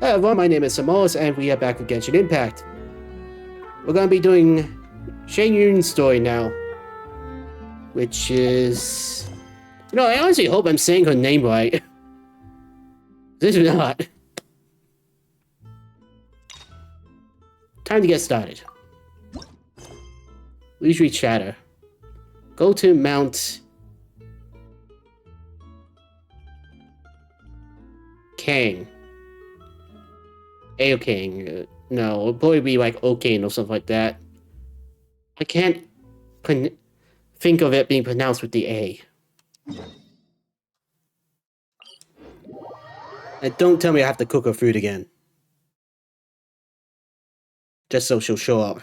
Hello everyone, my name is Xanmoas, and we are back with Genshin Impact. We're gonna be doing Xianyun's story now. Which is... You know, I honestly hope I'm saying her name right. This is not. Time to get started. Leisurely chatter. Go to Mount... Kang. Aokang. No, it'll probably be like Okane or something like that. I can't think of it being pronounced with the A. And don't tell me I have to cook her food again. Just so she'll show up.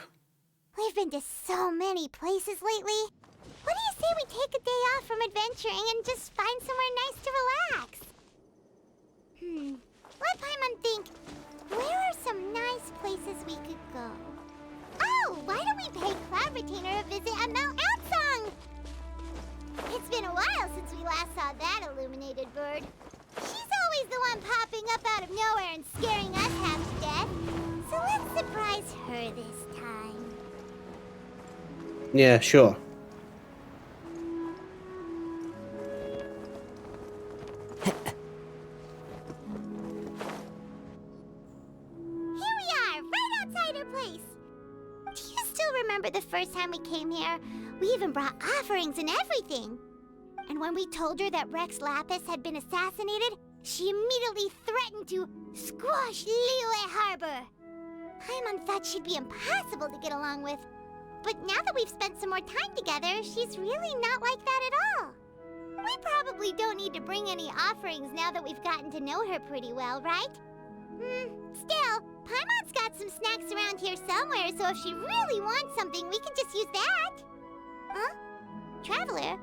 We've been to so many places lately. What do you say we take a day off from adventuring and just find somewhere nice to relax? Let Paimon think. Where are some nice places we could go? Oh, why don't we pay Cloud Retainer a visit at Mount Outsong? It's been a while since we last saw that illuminated bird. She's always the one popping up out of nowhere and scaring us half to death. So let's surprise her this time. Yeah, sure. The first time we came here, we even brought offerings and everything. And when we told her that Rex Lapis had been assassinated, she immediately threatened to squash Liyue Harbor. Paimon thought she'd be impossible to get along with. But now that we've spent some more time together, she's really not like that at all. We probably don't need to bring any offerings now that we've gotten to know her pretty well, right? Still, Paimon's got some snacks around here somewhere, so if she really wants something, we can just use that. Huh? Traveler,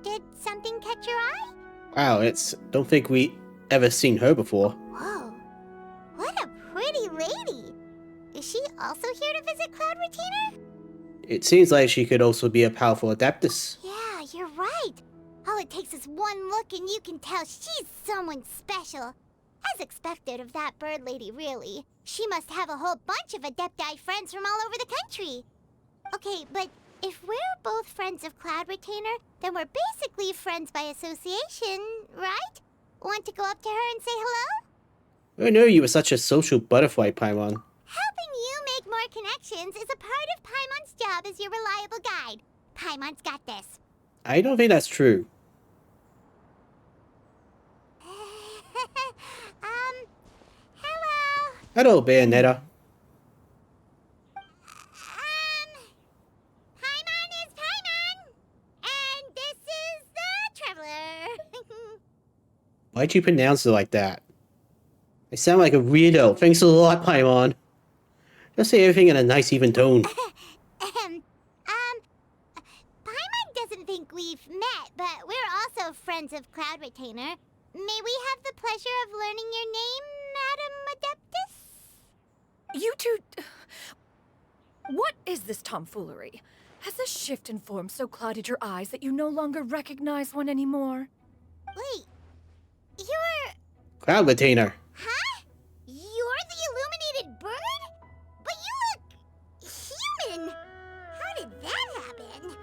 did something catch your eye? Wow, don't think we ever seen her before. Whoa, what a pretty lady. Is she also here to visit Cloud Retainer? It seems like she could also be a powerful adeptus. Yeah, you're right. All it takes is one look and you can tell she's someone special. As expected of that bird lady, really. She must have a whole bunch of Adepti friends from all over the country. Okay, but if we're both friends of Cloud Retainer, then we're basically friends by association, right? Want to go up to her and say hello? I know you were such a social butterfly, Paimon. Helping you make more connections is a part of Paimon's job as your reliable guide. Paimon's got this. I don't think that's true. Hello. Hello, Bayonetta. Paimon is Paimon, and this is the Traveler. Why'd you pronounce it like that? I sound like a weirdo. Thanks a lot, Paimon. Just say everything in a nice, even tone. Paimon doesn't think we've met, but we're also friends of Cloud Retainer. May we have the pleasure of learning your name, Madam Adeptus? You two... What is this tomfoolery? Has this shift in form so clouded your eyes that you no longer recognize one anymore? Wait, you're... Cloud Retainer. Huh? You're the illuminated bird? But you look... human! How did that happen?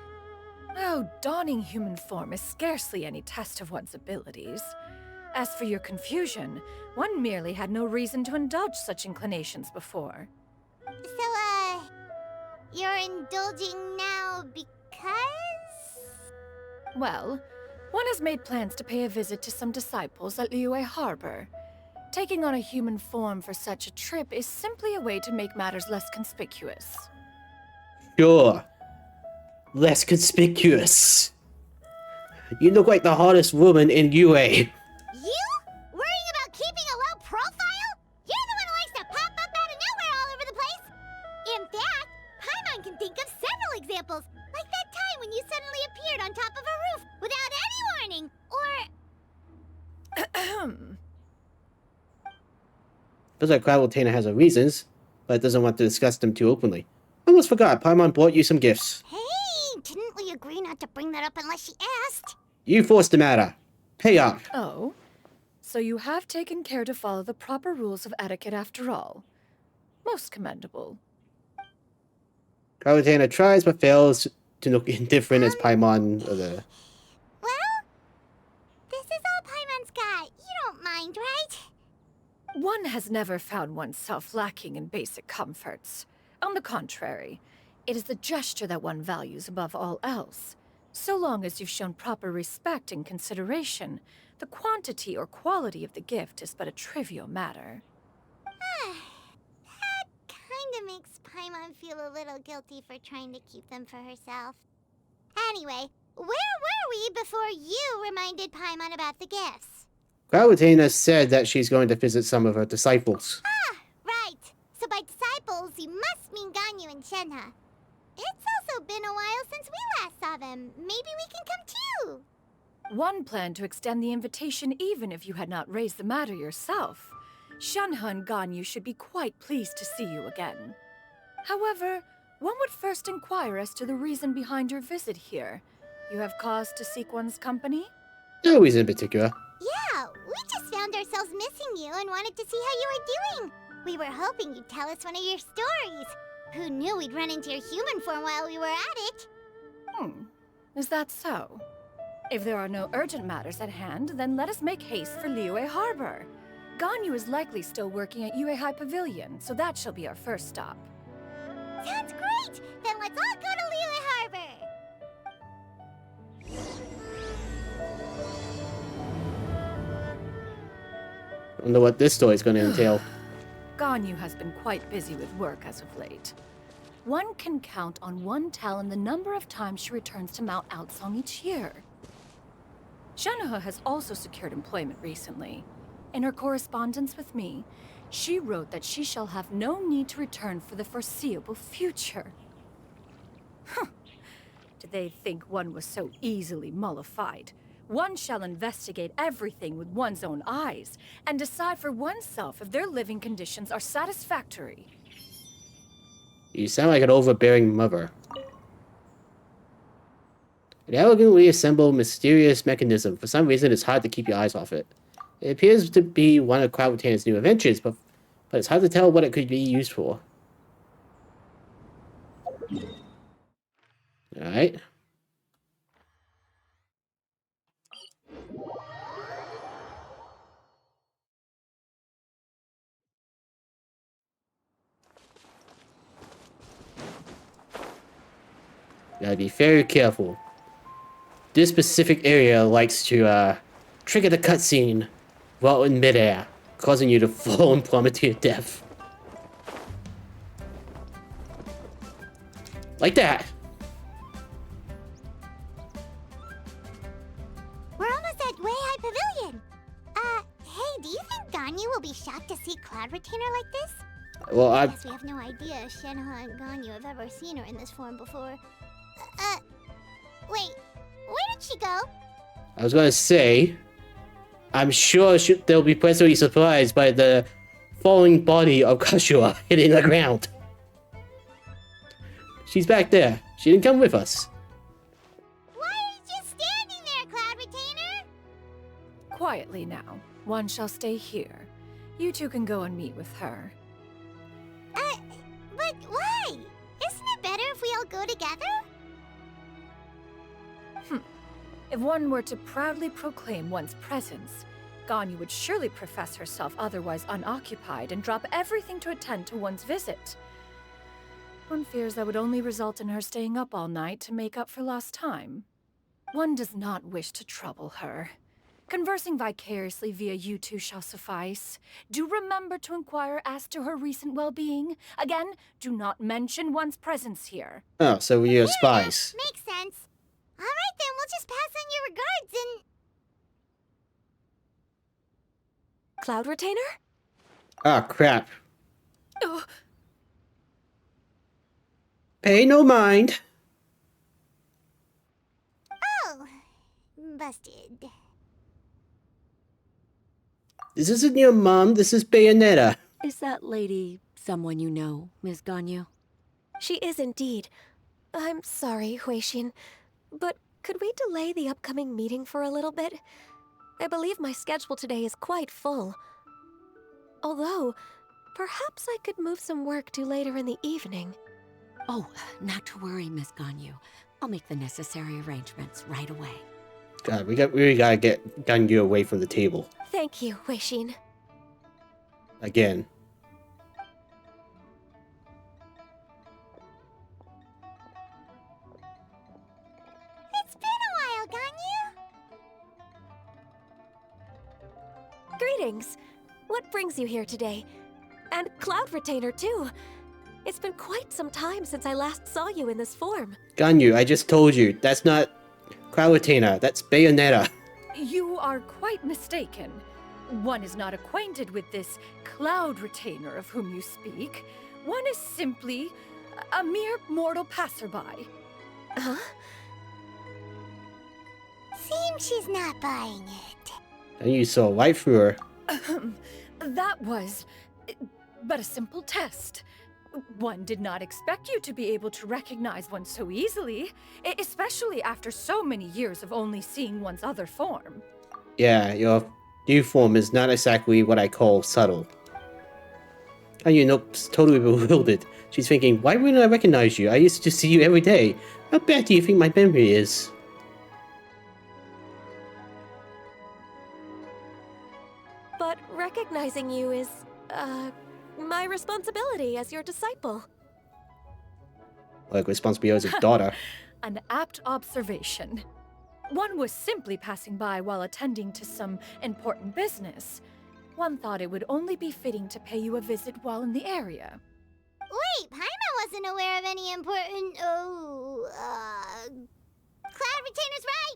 Oh, donning human form is scarcely any test of one's abilities. As for your confusion, one merely had no reason to indulge such inclinations before. So, you're indulging now because? Well, one has made plans to pay a visit to some disciples at Liyue Harbor. Taking on a human form for such a trip is simply a way to make matters less conspicuous. Sure. Less conspicuous. You look like the hottest woman in UA. You? Worrying about keeping a low profile? You're the one who likes to pop up out of nowhere all over the place. In fact, Paimon can think of several examples, like that time when you suddenly appeared on top of a roof without any warning, or... Looks like Cloud Retainer has her reasons, but doesn't want to discuss them too openly. Almost forgot, Paimon brought you some gifts. Hey, didn't we agree not to bring that up unless she asked? You forced the matter. Pay up. Oh? So you have taken care to follow the proper rules of etiquette after all. Most commendable. Cloud tries but fails to look indifferent as Paimon or the... Well, this is all Paimon's got. You don't mind, right? One has never found oneself lacking in basic comforts. On the contrary, it is the gesture that one values above all else. So long as you've shown proper respect and consideration, the quantity or quality of the gift is but a trivial matter. That kinda makes Paimon feel a little guilty for trying to keep them for herself. Anyway, where were we before you reminded Paimon about the gifts? Cloud said that she's going to visit some of her disciples. Ah, right. So by disciples, you must mean Ganyu and Shenhe. It's also been a while since we last saw them. Maybe we can come too. One planned to extend the invitation even if you had not raised the matter yourself. Shenhe and Ganyu should be quite pleased to see you again. However, one would first inquire as to the reason behind your visit here. You have cause to seek one's company? No reason in particular. Yeah, we just found ourselves missing you and wanted to see how you were doing. We were hoping you'd tell us one of your stories. Who knew we'd run into your human form while we were at it? Is that so? If there are no urgent matters at hand, then let us make haste for Liyue Harbor. Ganyu is likely still working at Yuehai Pavilion, so that shall be our first stop. Sounds great! Then let's all go to Liyue Harbor! I don't know what this story is going to entail. Ganyu has been quite busy with work as of late. One can count on one talon the number of times she returns to Mount Outsong each year. Shenhe has also secured employment recently. In her correspondence with me, she wrote that she shall have no need to return for the foreseeable future. Did they think one was so easily mollified? One shall investigate everything with one's own eyes and decide for oneself if their living conditions are satisfactory. You sound like an overbearing mother. An elegantly assembled mysterious mechanism. For some reason, it's hard to keep your eyes off it. It appears to be one of Cloud new adventures, but it's hard to tell what it could be used for. Alright. Gotta be very careful. This specific area likes to trigger the cutscene while in midair, causing you to fall and plummet to your death. Like that. We're almost at Yuehai Pavilion. Hey, do you think Ganyu will be shocked to see Cloud Retainer like this? Well, I guess we have no idea if Shenhe and Ganyu have ever seen her in this form before. Wait, where did she go? I was gonna say, I'm sure they'll be pleasantly surprised by the falling body of Kashua hitting the ground. She's back there. She didn't come with us. Why are you just standing there, Cloud Retainer? Quietly now. One shall stay here. You two can go and meet with her. But why? Isn't it better if we all go together? If one were to proudly proclaim one's presence, Ganyu would surely profess herself otherwise unoccupied and drop everything to attend to one's visit. One fears that would only result in her staying up all night to make up for lost time. One does not wish to trouble her. Conversing vicariously via you two shall suffice. Do remember to inquire as to her recent well-being. Again, do not mention one's presence here. Oh, so we're spies. Makes sense. All right, then we'll just pass on your regards and... Cloud Retainer? Ah, crap. Oh, Pay no mind. Oh, busted. This isn't your mom, this is Bayonetta. Is that lady someone you know, Ms. Ganyu? She is indeed. I'm sorry, Huixin, but could we delay the upcoming meeting for a little bit? I believe my schedule today is quite full. Although, perhaps I could move some work to later in the evening. Oh, not to worry, Miss Ganyu. I'll make the necessary arrangements right away. God, we really gotta get Ganyu away from the table. Thank you, Wei-Shin. Again. It's been a while, Ganyu. Greetings. What brings you here today? And Cloud Retainer, too. It's been quite some time since I last saw you in this form. Ganyu, I just told you, that's not Cloud Retainer, that's Bayonetta. You are quite mistaken. One is not acquainted with this Cloud Retainer of whom you speak. One is simply a mere mortal passerby. Huh? Seems she's not buying it. And you saw right through her. That was but a simple test. One did not expect you to be able to recognize one so easily, especially after so many years of only seeing one's other form. Yeah, your new form is not exactly what I call subtle. Ganyu looks totally bewildered. She's thinking, why wouldn't I recognize you? I used to see you every day. How bad do you think my memory is? But recognizing you is, my responsibility as your disciple. Like responsibility as a daughter. An apt observation. One was simply passing by while attending to some important business. One thought it would only be fitting to pay you a visit while in the area. Wait, Paimon wasn't aware of any important. Cloud Retainer's right.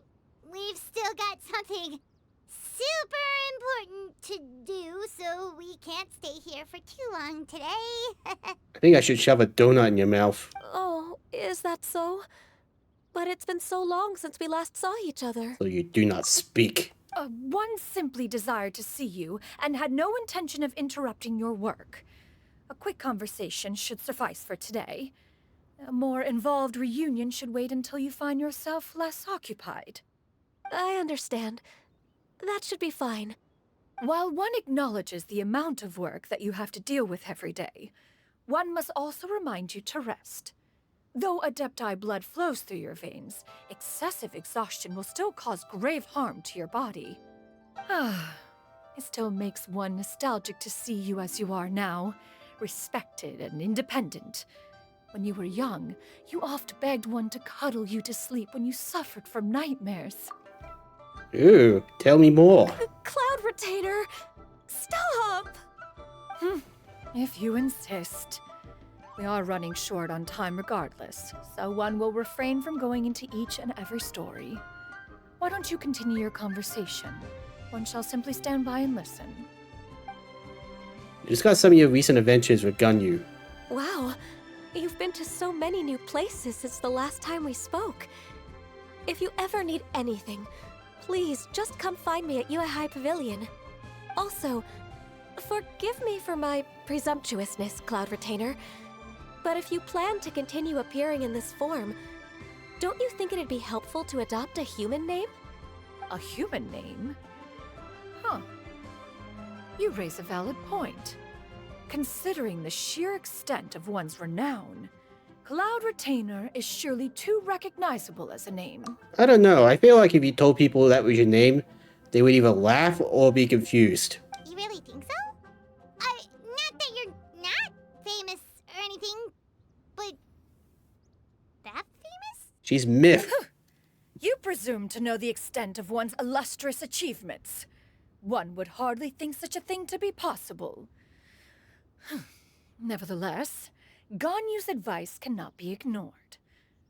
We've still got something super important to do, so we can't stay here for too long today. I think I should shove a donut in your mouth. Oh, is that so? But it's been so long since we last saw each other. So you do not speak. One simply desired to see you and had no intention of interrupting your work. A quick conversation should suffice for today. A more involved reunion should wait until you find yourself less occupied. I understand. That should be fine. While one acknowledges the amount of work that you have to deal with every day, one must also remind you to rest. Though Adepti blood flows through your veins, excessive exhaustion will still cause grave harm to your body. It still makes one nostalgic to see you as you are now, respected and independent. When you were young, you oft begged one to cuddle you to sleep when you suffered from nightmares. Ooh, tell me more. Cloud Retainer! Stop! If you insist. We are running short on time regardless, so one will refrain from going into each and every story. Why don't you continue your conversation? One shall simply stand by and listen. Discuss some of your recent adventures with Ganyu. Wow, you've been to so many new places since the last time we spoke. If you ever need anything, please just come find me at Uehai Pavilion. Also, forgive me for my presumptuousness, Cloud Retainer, but if you plan to continue appearing in this form, don't you think it'd be helpful to adopt a human name? A human name? Huh. You raise a valid point. Considering the sheer extent of one's renown, Cloud Retainer is surely too recognizable as a name. I don't know, I feel like if you told people that was your name, they would either laugh or be confused. You really think so? Not that you're not famous or anything, but that famous? She's myth. You presume to know the extent of one's illustrious achievements. One would hardly think such a thing to be possible. Nevertheless, Ganyu's advice cannot be ignored.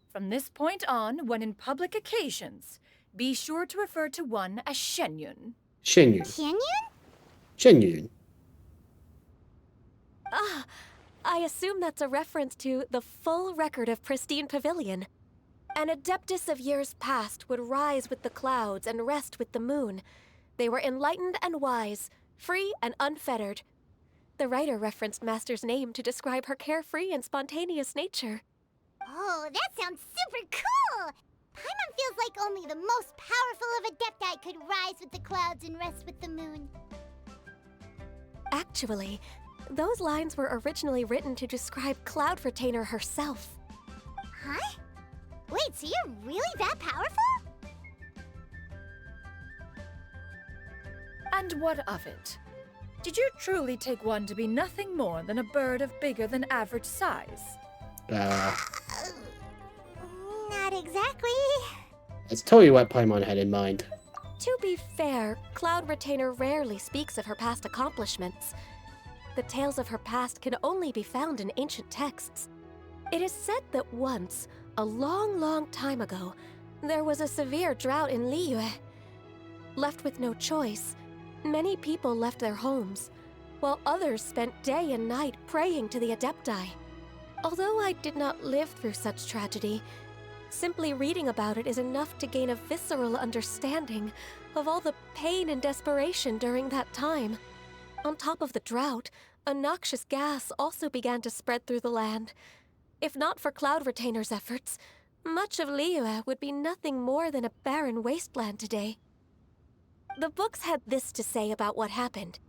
From this point on, when in public occasions, be sure to refer to one as Xianyun. Xianyun. Xianyun? Xianyun. Ah, I assume that's a reference to the full record of Pristine Pavilion. An adeptus of years past would rise with the clouds and rest with the moon. They were enlightened and wise, free and unfettered. The writer referenced Master's name to describe her carefree and spontaneous nature. Oh, that sounds super cool! Paimon feels like only the most powerful of Adepti could rise with the clouds and rest with the moon. Actually, those lines were originally written to describe Cloud Retainer herself. Huh? Wait, so you're really that powerful? And what of it? Did you truly take one to be nothing more than a bird of bigger than average size? Not exactly. Let's tell you what Paimon had in mind. To be fair, Cloud Retainer rarely speaks of her past accomplishments. The tales of her past can only be found in ancient texts. It is said that once, a long, long time ago, there was a severe drought in Liyue. Left with no choice, many people left their homes, while others spent day and night praying to the Adepti. Although I did not live through such tragedy, simply reading about it is enough to gain a visceral understanding of all the pain and desperation during that time. On top of the drought, a noxious gas also began to spread through the land. If not for Cloud Retainer's efforts, much of Liyue would be nothing more than a barren wasteland today. The books had this to say about what happened.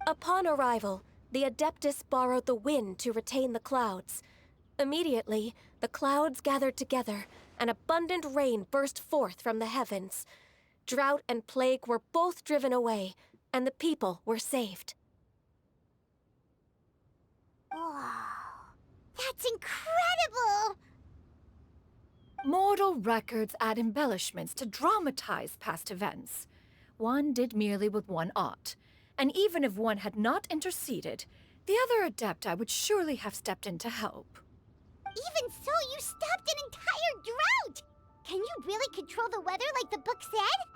Upon arrival, the Adeptus borrowed the wind to retain the clouds. Immediately, the clouds gathered together, and abundant rain burst forth from the heavens. Drought and plague were both driven away, and the people were saved. Wow. That's incredible! Mortal records add embellishments to dramatize past events. One did merely with one ought, and even if one had not interceded, the other Adepti would surely have stepped in to help. Even so, you stopped an entire drought! Can you really control the weather like the book said?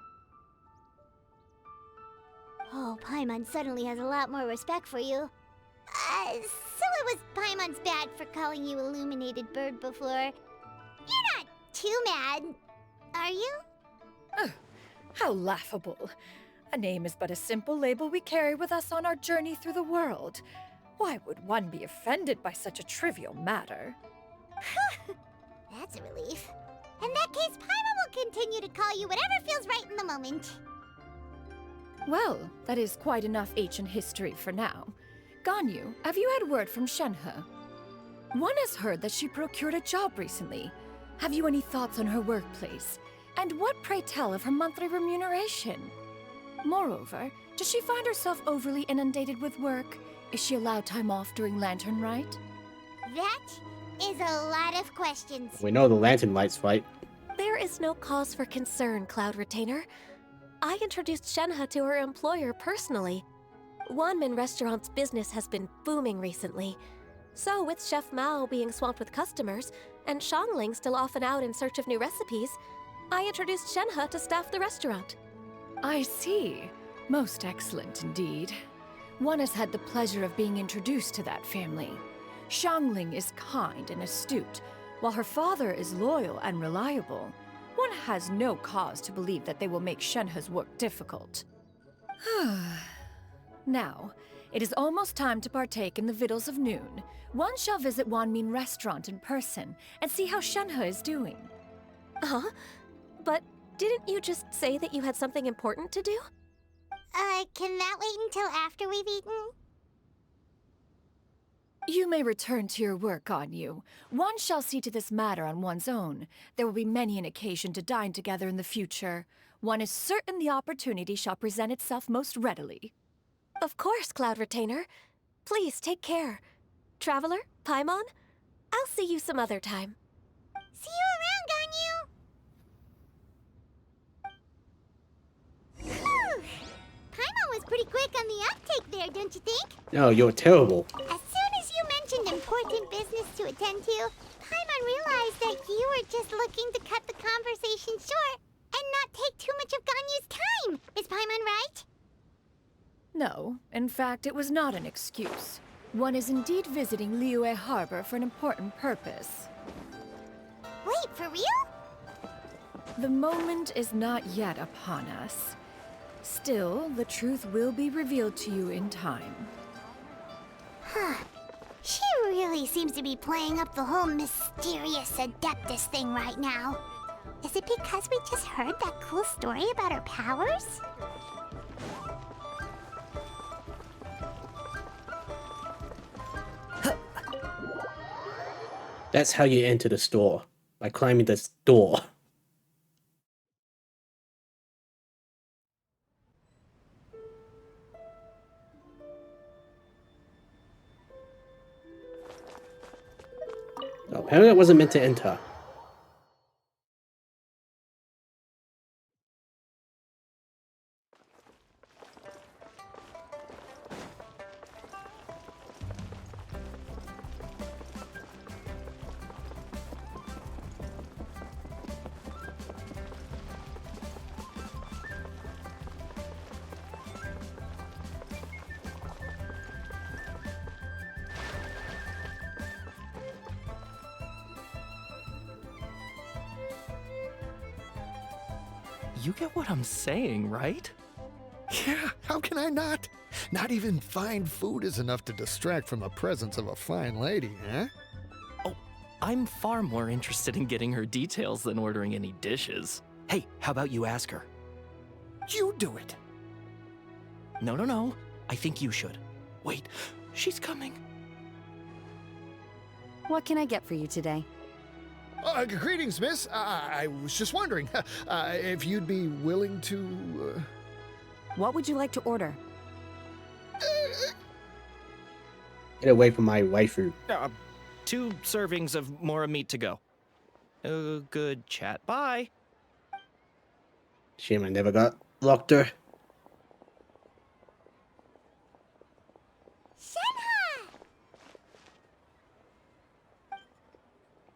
Oh, Paimon suddenly has a lot more respect for you. So it was Paimon's bad for calling you Illuminated Bird before. You're not too mad, are you? How laughable. A name is but a simple label we carry with us on our journey through the world. Why would one be offended by such a trivial matter? That's a relief. In that case, Paimon will continue to call you whatever feels right in the moment. Well, that is quite enough ancient history for now. Ganyu, have you had word from Shenhe? One has heard that she procured a job recently. Have you any thoughts on her workplace? And what, pray tell, of her monthly remuneration? Moreover, does she find herself overly inundated with work? Is she allowed time off during Lantern Rite? That is a lot of questions. We know the Lantern Lights fight. There is no cause for concern, Cloud Retainer. I introduced Shenhe to her employer personally. Wanmin Restaurant's business has been booming recently. So with Chef Mao being swamped with customers, and Xiangling still off and out in search of new recipes, I introduced Shenhe to staff the restaurant. I see. Most excellent indeed. One has had the pleasure of being introduced to that family. Xiangling is kind and astute, while her father is loyal and reliable. One has no cause to believe that they will make Shenhe's work difficult. Now, it is almost time to partake in the victuals of noon. One shall visit Wanmin Restaurant in person and see how Shenhe is doing. Huh? But didn't you just say that you had something important to do? Can that wait until after we've eaten? You may return to your work, Ganyu. One shall see to this matter on one's own. There will be many an occasion to dine together in the future. One is certain the opportunity shall present itself most readily. Of course, Cloud Retainer. Please take care. Traveler, Paimon, I'll see you some other time. See you around, Ganyu! Phew. Paimon was pretty quick on the uptake there, don't you think? No, you're terrible. As soon as you mentioned important business to attend to, Paimon realized that you were just looking to cut the conversation short and not take too much of Ganyu's time. Is Paimon right? No, in fact, it was not an excuse. One is indeed visiting Liyue Harbor for an important purpose. Wait, for real? The moment is not yet upon us. Still, the truth will be revealed to you in time. Huh. She really seems to be playing up the whole mysterious Adeptus thing right now. Is it because we just heard that cool story about our powers? That's how you enter the store. By climbing this door. Oh, apparently I wasn't meant to enter. You get what I'm saying, right? Yeah, how can I not? Not even fine food is enough to distract from the presence of a fine lady, eh? Oh, I'm far more interested in getting her details than ordering any dishes. Hey, how about you ask her? You do it. No. I think you should. Wait, she's coming. What can I get for you today? Greetings, miss. I was just wondering if you'd be willing to... What would you like to order? Get away from my waifu. 2 servings of more meat to go. Good chat. Bye. Shame I never got locked her. Shenhe!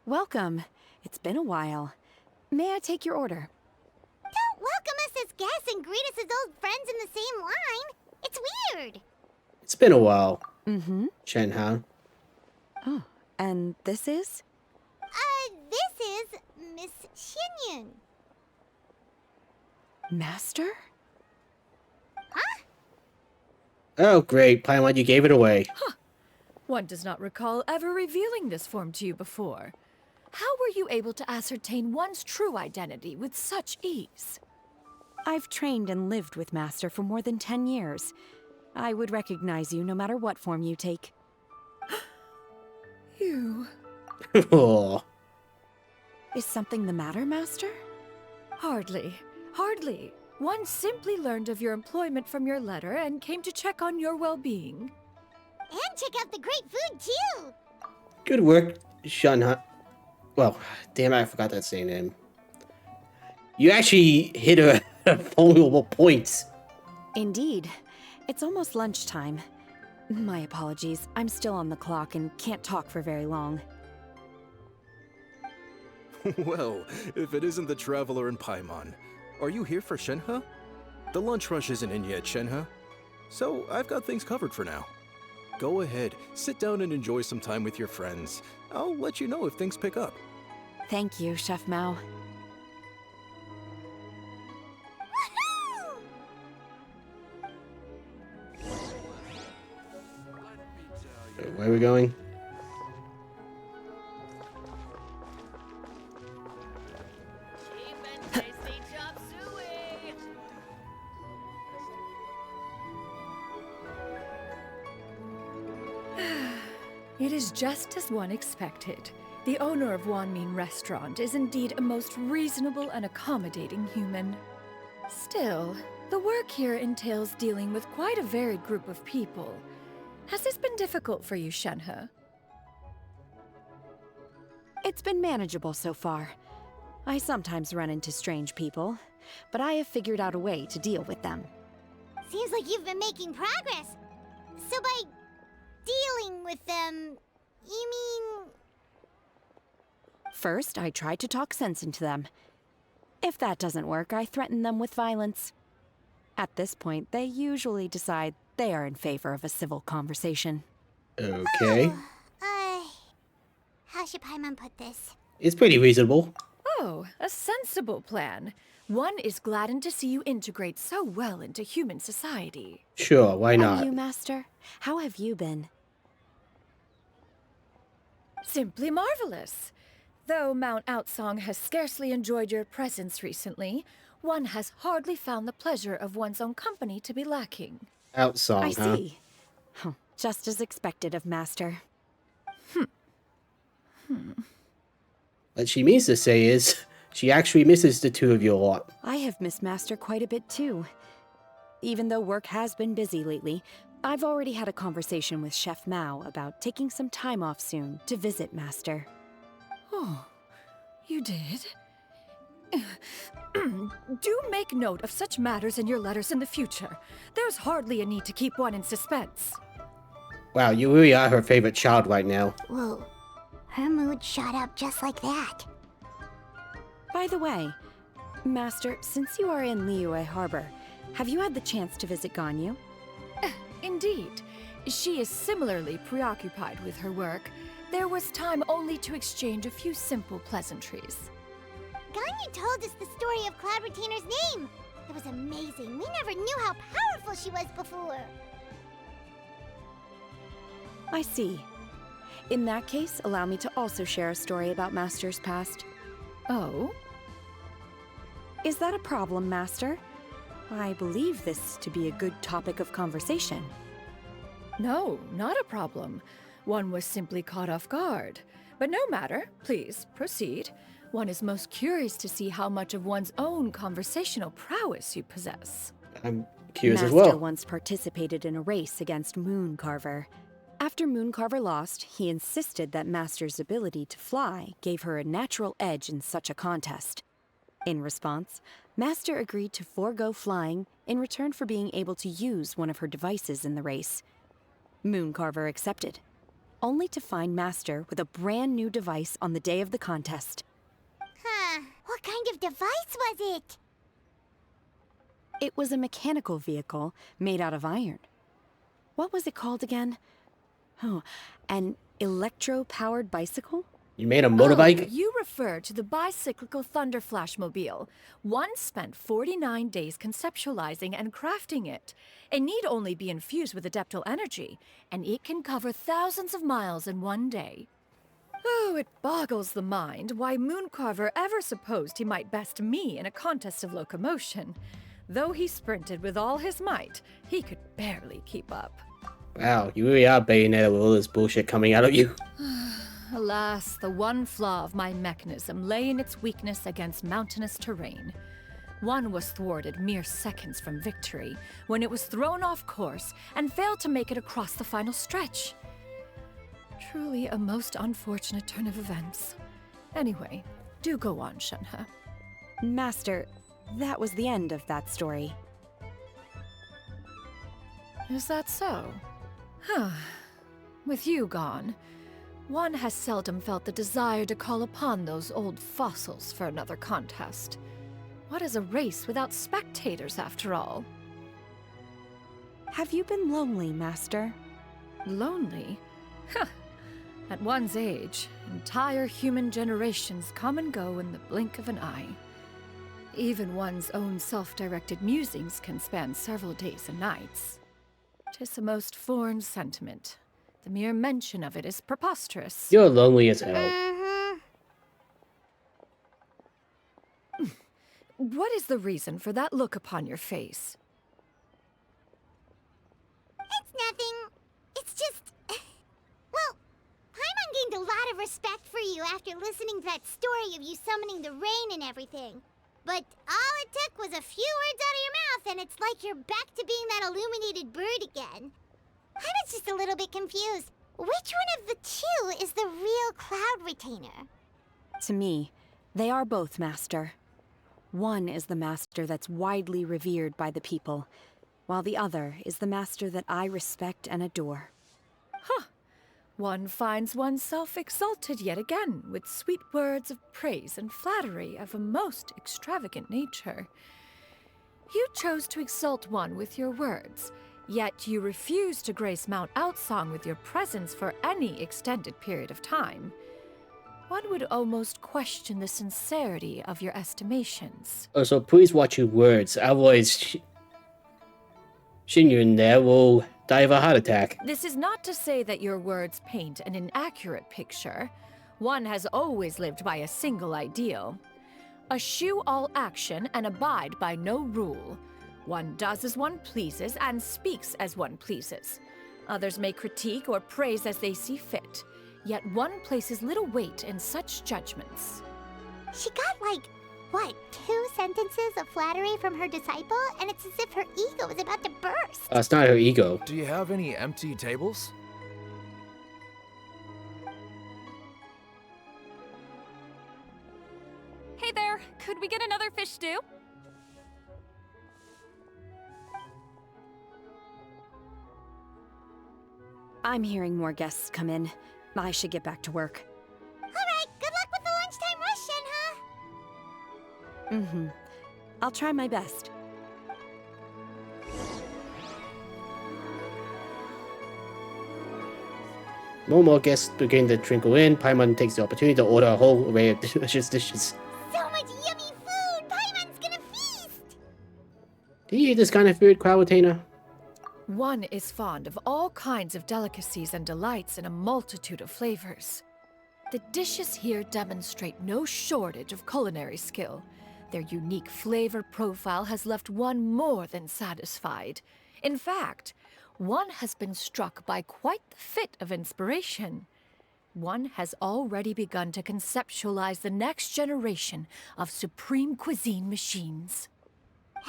Welcome. It's been a while. May I take your order? Don't welcome us as guests and greet us as old friends in the same line. It's weird. It's been a while, Mm-hmm. Shenhe. Oh, and this is? This is Miss Xianyun. Master? Oh, great. Paimon, you gave it away. One does not recall ever revealing this form to you before. How were you able to ascertain one's true identity with such ease? I've trained and lived with Master for more than 10 years. I would recognize you no matter what form you take. You... Oh. Is something the matter, Master? Hardly. One simply learned of your employment from your letter and came to check on your well-being. And check out the great food, too. Good work, Shenhe. Well, damn it, I forgot that same name. You actually hit her at vulnerable points. Indeed. It's almost lunchtime. My apologies. I'm still on the clock and can't talk for very long. Well, if it isn't the Traveler and Paimon, are you here for Shenhe? The lunch rush isn't in yet, Shenhe. So I've got things covered for now. Go ahead, sit down and enjoy some time with your friends. I'll let you know if things pick up. Thank you, Chef Mao. Wait, where are we going? It is just as one expected. The owner of Wanmin Restaurant is indeed a most reasonable and accommodating human. Still, the work here entails dealing with quite a varied group of people. Has this been difficult for you, Shenhe? It's been manageable so far. I sometimes run into strange people, but I have figured out a way to deal with them. Seems like you've been making progress. So by dealing with them, you mean... First, I try to talk sense into them. If that doesn't work, I threaten them with violence. At this point, they usually decide they are in favor of a civil conversation. Okay. How should Paimon put this? It's pretty reasonable. Oh, a sensible plan. One is gladdened to see you integrate so well into human society. Sure, why And not? you, Master? How have you been? Simply marvelous. Though Mount Outsong has scarcely enjoyed your presence recently, one has hardly found the pleasure of one's own company to be lacking. Outsong, I huh? see. Oh, just as expected of Master. What she means to say is, she actually misses the two of you a lot. I have missed Master quite a bit too. Even though work has been busy lately, I've already had a conversation with Chef Mao about taking some time off soon to visit Master. Oh, you did? Do make note of such matters in your letters in the future. There's hardly a need to keep one in suspense. Wow, you really are her favorite child right now. Whoa. Her mood shot up just like that. By the way, Master, since you are in Liyue Harbor, have you had the chance to visit Ganyu? Indeed. She is similarly preoccupied with her work. There was time only to exchange a few simple pleasantries. Ganyu told us the story of Cloud Retainer's name. It was amazing. We never knew how powerful she was before. I see. In that case, allow me to also share a story about Master's past. Oh? Is that a problem, Master? I believe this to be a good topic of conversation. No, not a problem. One was simply caught off guard. But no matter. Please, proceed. One is most curious to see how much of one's own conversational prowess you possess. I'm curious as Master well. once participated in a race against Mooncarver. After Mooncarver lost, he insisted that Master's ability to fly gave her a natural edge in such a contest. In response, Master agreed to forego flying in return for being able to use one of her devices in the race. Mooncarver accepted, only to find Master with a brand new device on the day of the contest. Huh. What kind of device was it? It was a mechanical vehicle made out of iron. What was it called again? Oh, an electro-powered bicycle? You made a motorbike? Oh, you refer to the bicyclical Thunder Flashmobile. One spent 49 days conceptualizing and crafting it. It need only be infused with adeptal energy, and it can cover thousands of miles in one day. Oh, it boggles the mind why Mooncarver ever supposed he might best me in a contest of locomotion. Though he sprinted with all his might, he could barely keep up. Wow, you really are Bayonetta with all this bullshit coming out of you. Alas, the one flaw of my mechanism lay in its weakness against mountainous terrain. One was thwarted mere seconds from victory, when it was thrown off course and failed to make it across the final stretch. Truly a most unfortunate turn of events. Anyway, do go on, Shenhe. Master, that was the end of that story. Is that so? Huh. With you gone, one has seldom felt the desire to call upon those old fossils for another contest. What is a race without spectators, after all? Have you been lonely, Master? Lonely? Huh. At one's age, entire human generations come and go in the blink of an eye. Even one's own self-directed musings can span several days and nights. 'Tis a most foreign sentiment. The mere mention of it is preposterous. You're lonely as hell. Mm-hmm. What is the reason for that look upon your face? It's nothing. It's just... Well, Paimon gained a lot of respect for you after listening to that story of you summoning the rain and everything. But all it took was a few words out of your mouth and it's like you're back to being that illuminated bird again. I was just a little bit confused. Which one of the two is the real Cloud Retainer? To me, they are both, Master. One is the Master that's widely revered by the people, while the other is the Master that I respect and adore. Huh. One finds oneself exalted yet again with sweet words of praise and flattery of a most extravagant nature. You chose to exalt one with your words, yet you refuse to grace Mount Outsong with your presence for any extended period of time. One would almost question the sincerity of your estimations. Oh, so please watch your words, otherwise Xianyun there will die of a heart attack. This is not to say that your words paint an inaccurate picture. One has always lived by a single ideal. Eschew all action and abide by no rule. One does as one pleases and speaks as one pleases. Others may critique or praise as they see fit, yet one places little weight in such judgments. She got like, what, 2 sentences of flattery from her disciple, and it's as if her ego is about to burst. It's not her ego. Do you have any empty tables? Hey there, could we get another fish stew? I'm hearing more guests come in. I should get back to work. Alright, good luck with the lunchtime rush, Shenhe. Mm-hmm. I'll try my best. More guests begin to trickle in. Paimon takes the opportunity to order a whole array of delicious dishes. So much yummy food! Paimon's gonna feast! Do you eat this kind of food, Quawatena? One is fond of all kinds of delicacies and delights in a multitude of flavors. The dishes here demonstrate no shortage of culinary skill. Their unique flavor profile has left one more than satisfied. In fact, one has been struck by quite the fit of inspiration. One has already begun to conceptualize the next generation of supreme cuisine machines.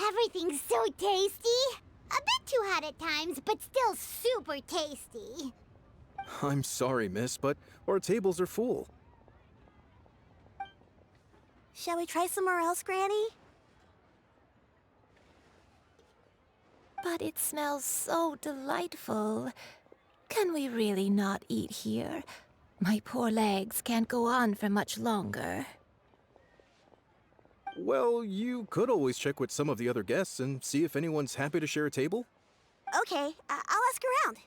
Everything's so tasty! A bit too hot at times, but still super tasty. I'm sorry, miss, but our tables are full. Shall we try somewhere else, Granny? But it smells so delightful. Can we really not eat here? My poor legs can't go on for much longer. Well, you could always check with some of the other guests and see if anyone's happy to share a table. Okay, I'll ask around.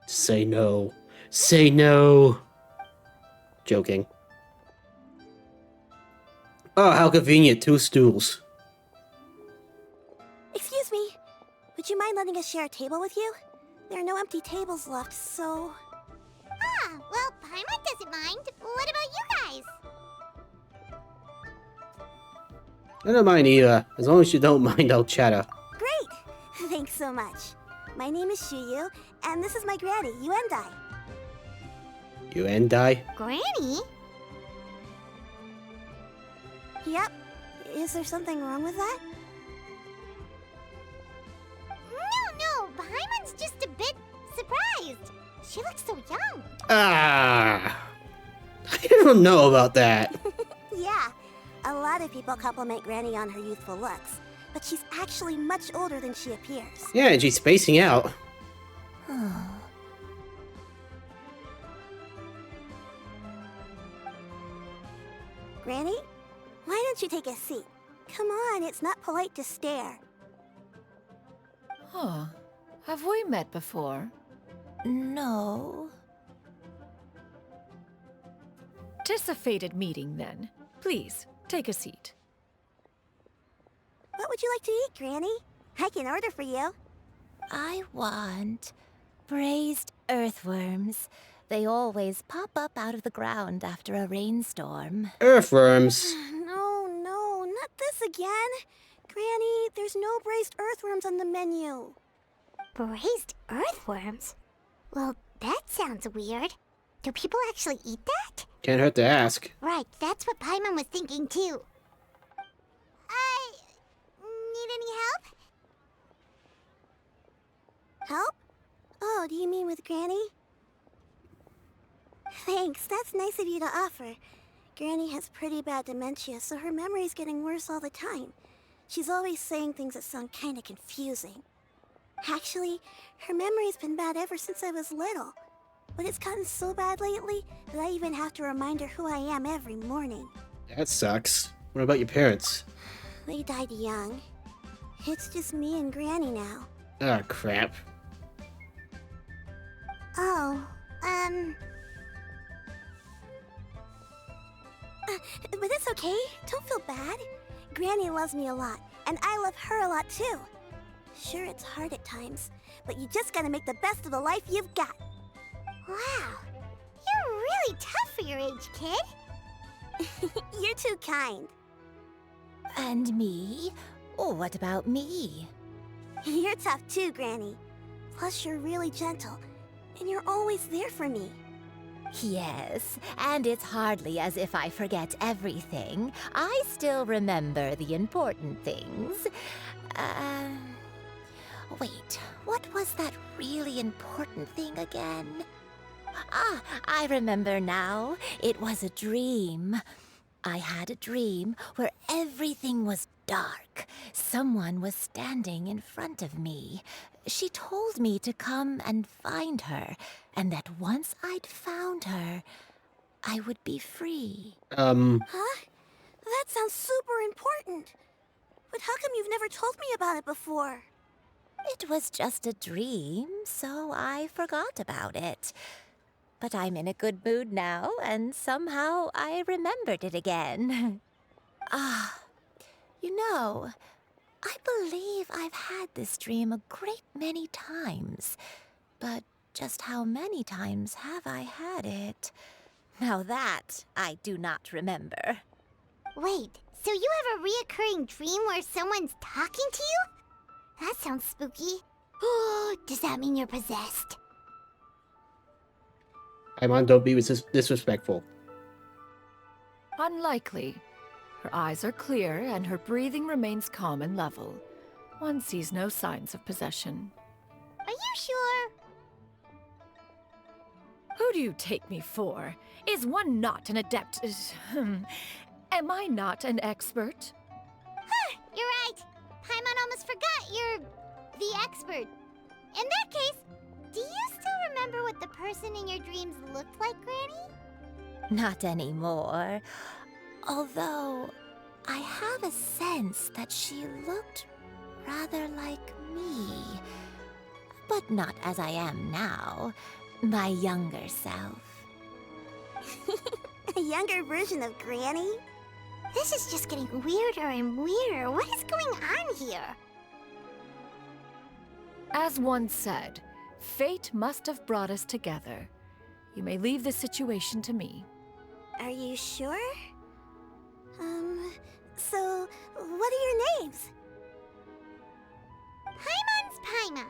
Say no. Say no. Joking. Oh, how convenient. 2 stools. Excuse me, would you mind letting us share a table with you? There are no empty tables left, so... Ah, well, Paimon doesn't mind. What about you guys? I don't mind either. As long as you don't mind, I'll chatter. Great! Thanks so much. My name is Xianyun, and this is my granny, Yuendai. You and I? Granny? Yep. Is there something wrong with that? No, Paimon's just a bit surprised. She looks so young. Ah! I don't know about that. Yeah, a lot of people compliment Granny on her youthful looks, but she's actually much older than she appears. Yeah, and she's spacing out. Granny, why don't you take a seat? Come on, it's not polite to stare. Huh. Have we met before? No. 'Tis a fated meeting, then. Please, take a seat. What would you like to eat, Granny? I can order for you. I want braised earthworms. They always pop up out of the ground after a rainstorm. Earthworms. No, not this again. Granny, there's no braised earthworms on the menu. Braised earthworms? Well, that sounds weird. Do people actually eat that? Can't hurt to ask. Right, that's what Paimon was thinking too. Need any help? Help? Oh, do you mean with Granny? Thanks, that's nice of you to offer. Granny has pretty bad dementia, so her memory's getting worse all the time. She's always saying things that sound kinda confusing. Actually, her memory's been bad ever since I was little. But it's gotten so bad lately that I even have to remind her who I am every morning. That sucks. What about your parents? They died young. It's just me and Granny now. Ah, crap. Oh, but it's okay. Don't feel bad. Granny loves me a lot, and I love her a lot too. Sure, it's hard at times, but you just gotta make the best of the life you've got. Wow, you're really tough for your age, kid. You're too kind. And me? Oh, what about me? You're tough too, Granny. Plus, you're really gentle, and you're always there for me. Yes, and it's hardly as if I forget everything. I still remember the important things. Wait, what was that really important thing again? Ah, I remember now. It was a dream. I had a dream where everything was dark. Someone was standing in front of me. She told me to come and find her, and that once I'd found her, I would be free. Huh? That sounds super important. But how come you've never told me about it before? It was just a dream, so I forgot about it. But I'm in a good mood now, and somehow I remembered it again. You know, I believe I've had this dream a great many times. But just how many times have I had it? Now that I do not remember. Wait, so you have a reoccurring dream where someone's talking to you? That sounds spooky. Oh, does that mean you're possessed? Paimon, don't be disrespectful. Unlikely. Her eyes are clear and her breathing remains calm and level. One sees no signs of possession. Are you sure? Who do you take me for? Is one not an adept? Am I not an expert? Huh, you're right. Paimon almost forgot you're the expert. In that case, do you still remember what the person in your dreams looked like, Granny? Not anymore. Although, I have a sense that she looked rather like me. But not as I am now. My younger self. A younger version of Granny? This is just getting weirder and weirder. What is going on here? As one said, fate must have brought us together. You may leave the situation to me. Are you sure? So, what are your names? Paimon's Paimon.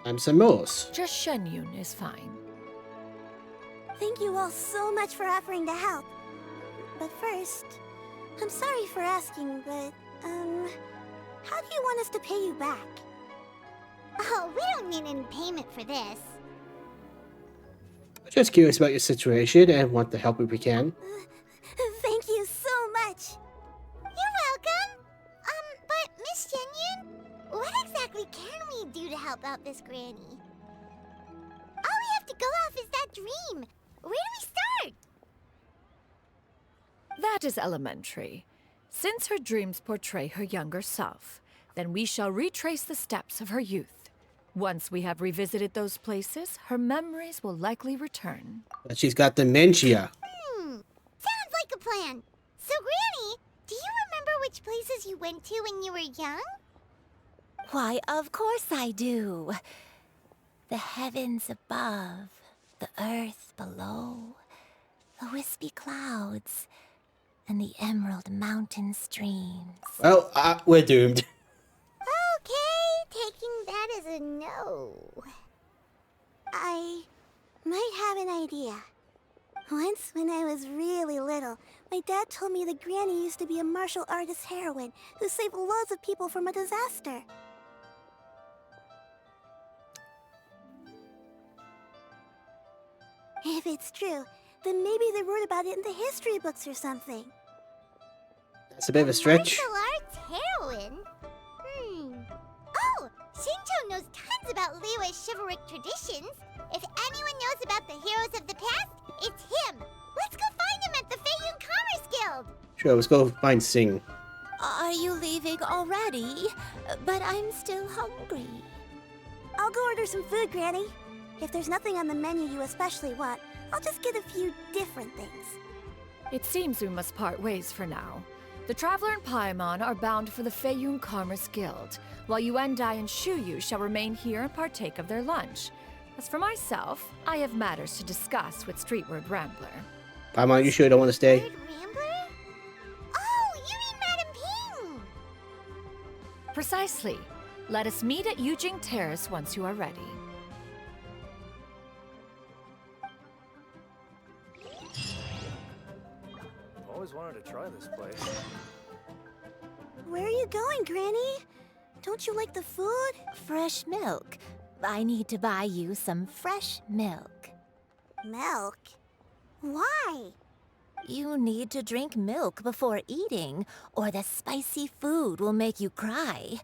I'm Xanmoas. Just Xianyun is fine. Thank you all so much for offering to help. But first, I'm sorry for asking, but, how do you want us to pay you back? Oh, we don't need any payment for this. Just curious about your situation and want to help if we can. Thank you so much. You're welcome. But Miss Xianyun, what exactly can we do to help out this granny? All we have to go off is that dream. Where do we start? That is elementary. Since her dreams portray her younger self, then we shall retrace the steps of her youth. Once we have revisited those places, her memories will likely return. But she's got dementia. Sounds like a plan. So, Granny, do you remember which places you went to when you were young? Why, of course I do. The heavens above, the earth below, the wispy clouds, and the emerald mountain streams. Well, we're doomed. Okay, taking that as a no. I might have an idea. Once, when I was really little, my dad told me that Granny used to be a martial artist heroine who saved loads of people from a disaster. If it's true, then maybe they wrote about it in the history books or something. That's a bit of a stretch. Martial arts heroine? Oh, Shinto knows tons about Liyue's chivalric traditions. If anyone knows about the heroes of the past, it's him. Let's go find him at the Feiyun Commerce Guild. Sure, let's go find Sing. Are you leaving already? But I'm still hungry. I'll go order some food, Granny. If there's nothing on the menu you especially want, I'll just get a few different things. It seems we must part ways for now. The Traveler and Paimon are bound for the Feiyun Commerce Guild, while Yuendai and Shuyu shall remain here and partake of their lunch. As for myself, I have matters to discuss with Streetward Rambler. Paimon, you sure don't want to stay? Word Rambler? Oh, you mean Madam Ping! Precisely. Let us meet at Yujing Terrace once you are ready. Always wanted to try this place. Where are you going, Granny? Don't you like the food? Fresh milk. I need to buy you some fresh milk. Milk? Why? You need to drink milk before eating, or the spicy food will make you cry.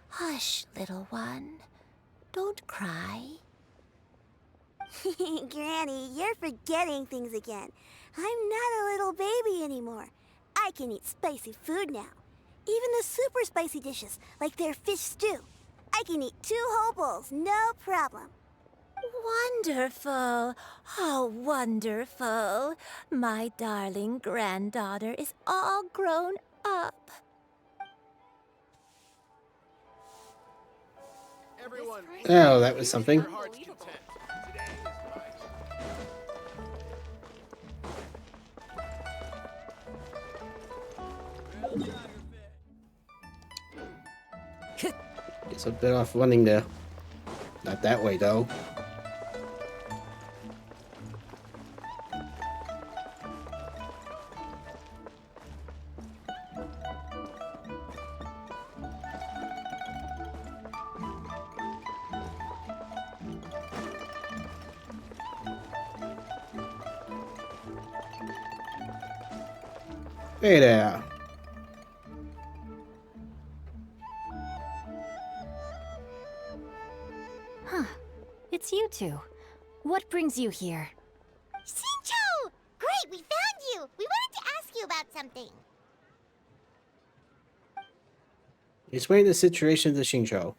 Hush, little one. Don't cry. Granny, you're forgetting things again. I'm not a little baby anymore. I can eat spicy food now. Even the super spicy dishes, like their fish stew. I can eat 2 whole bowls, no problem. Wonderful. Oh, wonderful. My darling granddaughter is all grown up. Oh, that was something. Guess a bit off running there. Not that way, though. Hey there. It's you two. What brings you here? Xinqiu! Great, we found you! We wanted to ask you about something. Explain the situation to Xinqiu.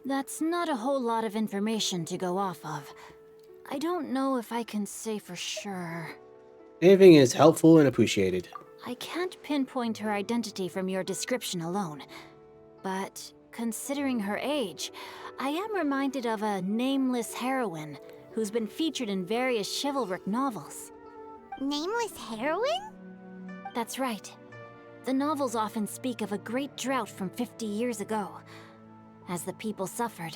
That's not a whole lot of information to go off of. I don't know if I can say for sure. Anything is helpful and appreciated. I can't pinpoint her identity from your description alone. But considering her age, I am reminded of a nameless heroine who's been featured in various chivalric novels. Nameless heroine? That's right. The novels often speak of a great drought from 50 years ago. As the people suffered,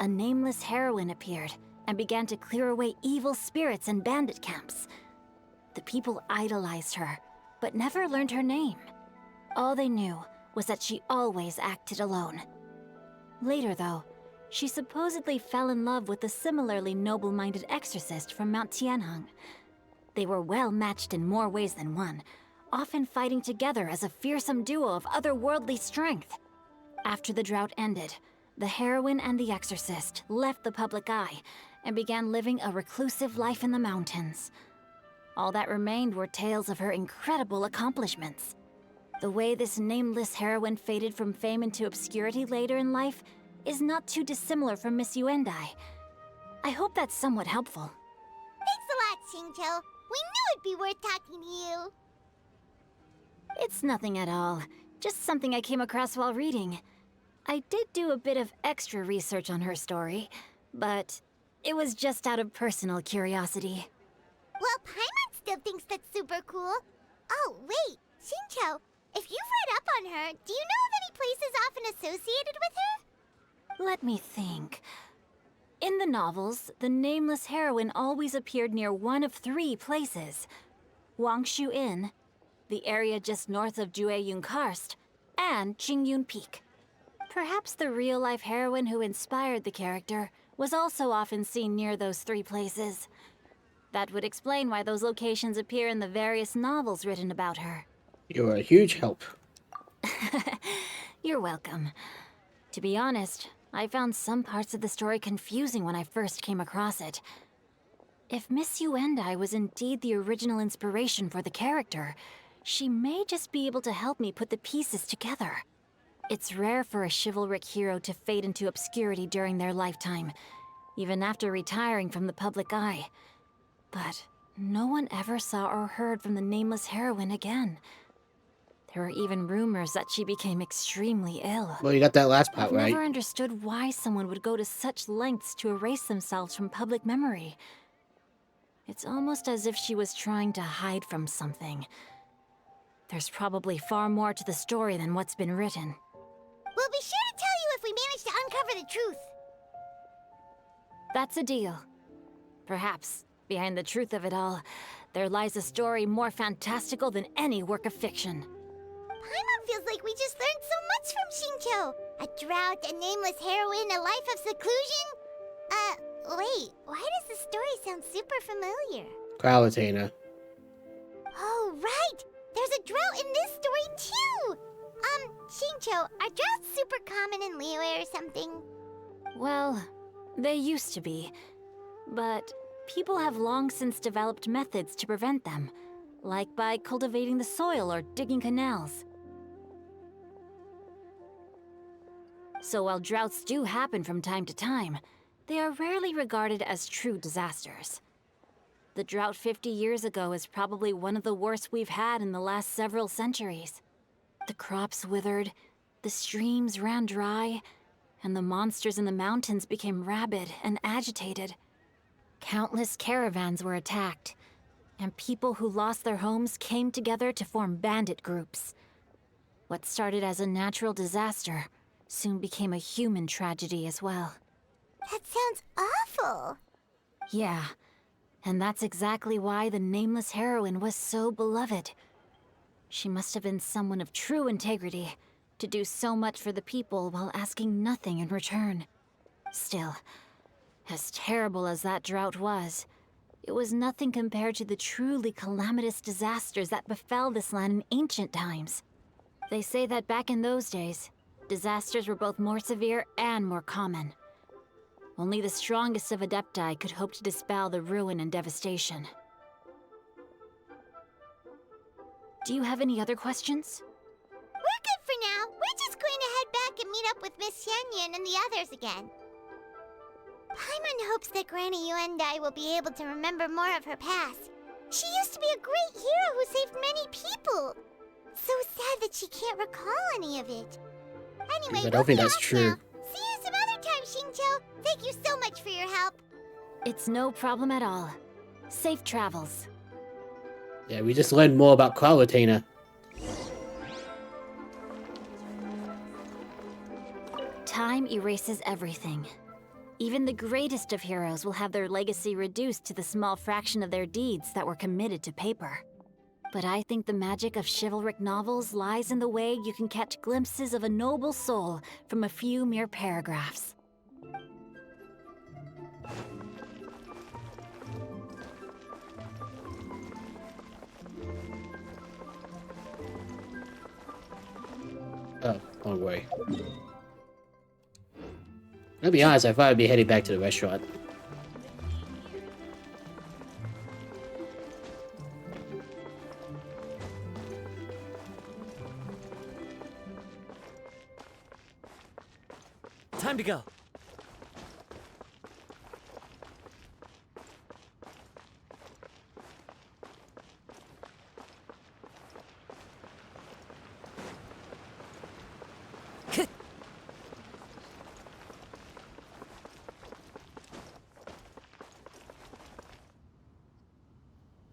a nameless heroine appeared and began to clear away evil spirits and bandit camps. The people idolized her, but never learned her name. All they knew was that she always acted alone. Later, though, she supposedly fell in love with a similarly noble-minded exorcist from Mount Tianheng. They were well matched in more ways than one, often fighting together as a fearsome duo of otherworldly strength. After the drought ended, the heroine and the exorcist left the public eye and began living a reclusive life in the mountains. All that remained were tales of her incredible accomplishments. The way this nameless heroine faded from fame into obscurity later in life is not too dissimilar from Miss Yuendai. I hope that's somewhat helpful. Thanks a lot, Xinqiu. We knew it'd be worth talking to you. It's nothing at all. Just something I came across while reading. I did do a bit of extra research on her story, but it was just out of personal curiosity. Well, Paimon still thinks that's super cool. Oh, wait, Xinqiu, if you've read up on her, do you know of any places often associated with her? Let me think. In the novels, the nameless heroine always appeared near one of 3 places. Wangshu Inn, the area just north of Jueyun Karst, and Qingyun Peak. Perhaps the real-life heroine who inspired the character was also often seen near those 3 places. That would explain why those locations appear in the various novels written about her. You're a huge help. You're welcome. To be honest, I found some parts of the story confusing when I first came across it. If Miss Yuendai was indeed the original inspiration for the character, she may just be able to help me put the pieces together. It's rare for a chivalric hero to fade into obscurity during their lifetime, even after retiring from the public eye. But no one ever saw or heard from the nameless heroine again. There were even rumors that she became extremely ill. Well, you got that last part I've right. never understood why someone would go to such lengths to erase themselves from public memory. It's almost as if she was trying to hide from something. There's probably far more to the story than what's been written. We'll be sure to tell you if we manage to uncover the truth. That's a deal. Perhaps, behind the truth of it all, there lies a story more fantastical than any work of fiction. Paimon feels like we just learned so much from Xingqiu. A drought, a nameless heroine, a life of seclusion. Wait, why does the story sound super familiar? Qualitainer. Oh, right! There's a drought in this story too! Xingqiu, are droughts super common in Liyue or something? Well, they used to be. But people have long since developed methods to prevent them, like by cultivating the soil or digging canals. So while droughts do happen from time to time, they are rarely regarded as true disasters. The drought 50 years ago is probably one of the worst we've had in the last several centuries. The crops withered, the streams ran dry, and the monsters in the mountains became rabid and agitated. Countless caravans were attacked, and people who lost their homes came together to form bandit groups. What started as a natural disaster soon became a human tragedy as well. That sounds awful. Yeah, and that's exactly why the nameless heroine was so beloved. She must have been someone of true integrity, to do so much for the people while asking nothing in return. Still, as terrible as that drought was, it was nothing compared to the truly calamitous disasters that befell this land in ancient times. They say that back in those days, disasters were both more severe and more common. Only the strongest of Adepti could hope to dispel the ruin and devastation. Do you have any other questions? We're good for now. We're just going to head back and meet up with Miss Xianyun and the others again. Paimon hopes that Granny Yuendai will be able to remember more of her past. She used to be a great hero who saved many people. So sad that she can't recall any of it. Anyway, I don't think that's true. now. See you some other time, Xingqiu. Thank you so much for your help. It's no problem at all. Safe travels. Yeah, we just learned more about Qualitainer. Time erases everything. Even the greatest of heroes will have their legacy reduced to the small fraction of their deeds that were committed to paper. But I think the magic of chivalric novels lies in the way you can catch glimpses of a noble soul from a few mere paragraphs. Oh, wrong way. I'll be honest, I thought I'd be heading back to the restaurant. Time to go.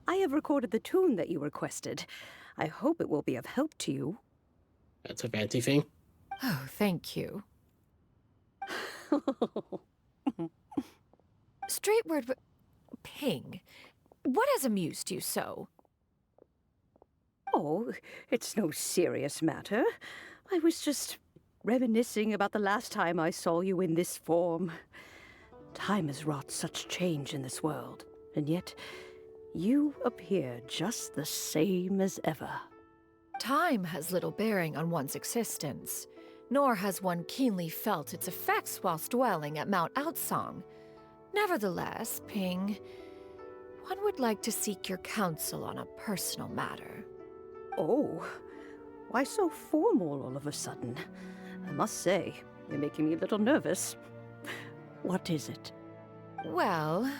I have recorded the tune that you requested. I hope it will be of help to you. That's a fancy thing. Oh, thank you. Straight word, Ping. What has amused you so? Oh, it's no serious matter. I was just reminiscing about the last time I saw you in this form. Time has wrought such change in this world, and yet you appear just the same as ever. Time has little bearing on one's existence, nor has one keenly felt its effects whilst dwelling at Mount Outsong. Nevertheless, Ping, one would like to seek your counsel on a personal matter. Oh, why so formal all of a sudden? I must say, you're making me a little nervous. What is it? Well,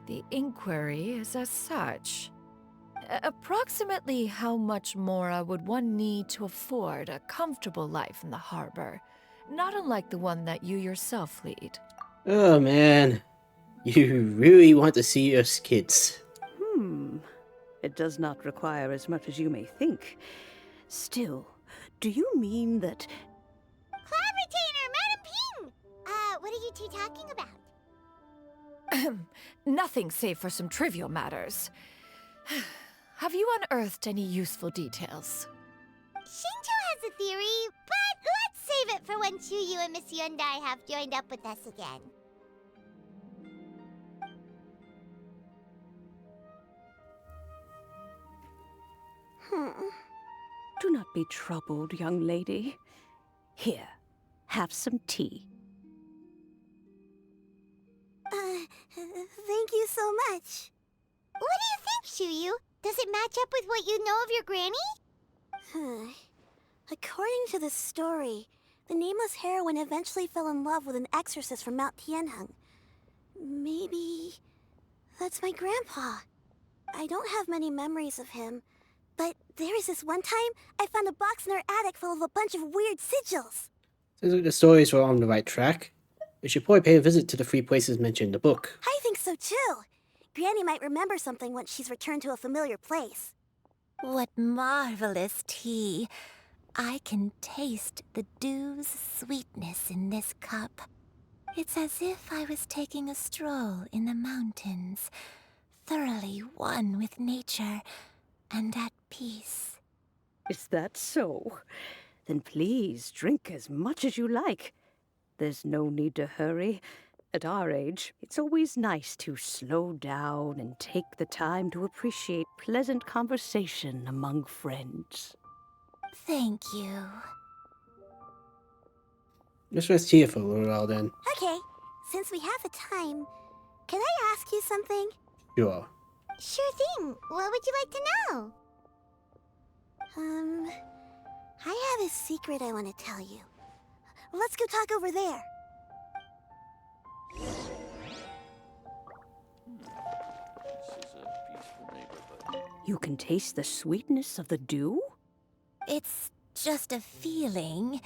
the inquiry is as such. Approximately how much more would one need to afford a comfortable life in the harbor? Not unlike the one that you yourself lead. Oh man, you really want to see us kids. It does not require as much as you may think. Still, do you mean that... Cloud Retainer, Madam Ping! What are you two talking about? Nothing save for some trivial matters. Have you unearthed any useful details? Shinto has a theory, but let's save it for when Chuyu and Miss Yundai have joined up with us again. Do not be troubled, young lady. Here, have some tea. Thank you so much. What do you think, Chuyu? Does it match up with what you know of your granny? According to the story, the nameless heroine eventually fell in love with an exorcist from Mount Tianheng. Maybe that's my grandpa. I don't have many memories of him, but there was this one time I found a box in our attic full of a bunch of weird sigils. Seems like the stories were on the right track. We should probably pay a visit to the 3 places mentioned in the book. I think so too. Granny might remember something once she's returned to a familiar place. What marvelous tea. I can taste the dew's sweetness in this cup. It's as if I was taking a stroll in the mountains, thoroughly one with nature and at peace. Is that so? Then please drink as much as you like. There's no need to hurry. At our age, it's always nice to slow down and take the time to appreciate pleasant conversation among friends. Thank you. Just rest here for a little while then. Okay, since we have the time, can I ask you something? Sure. Sure thing. What would you like to know? I have a secret I want to tell you. Let's go talk over there. You can taste the sweetness of the dew? It's just a feeling.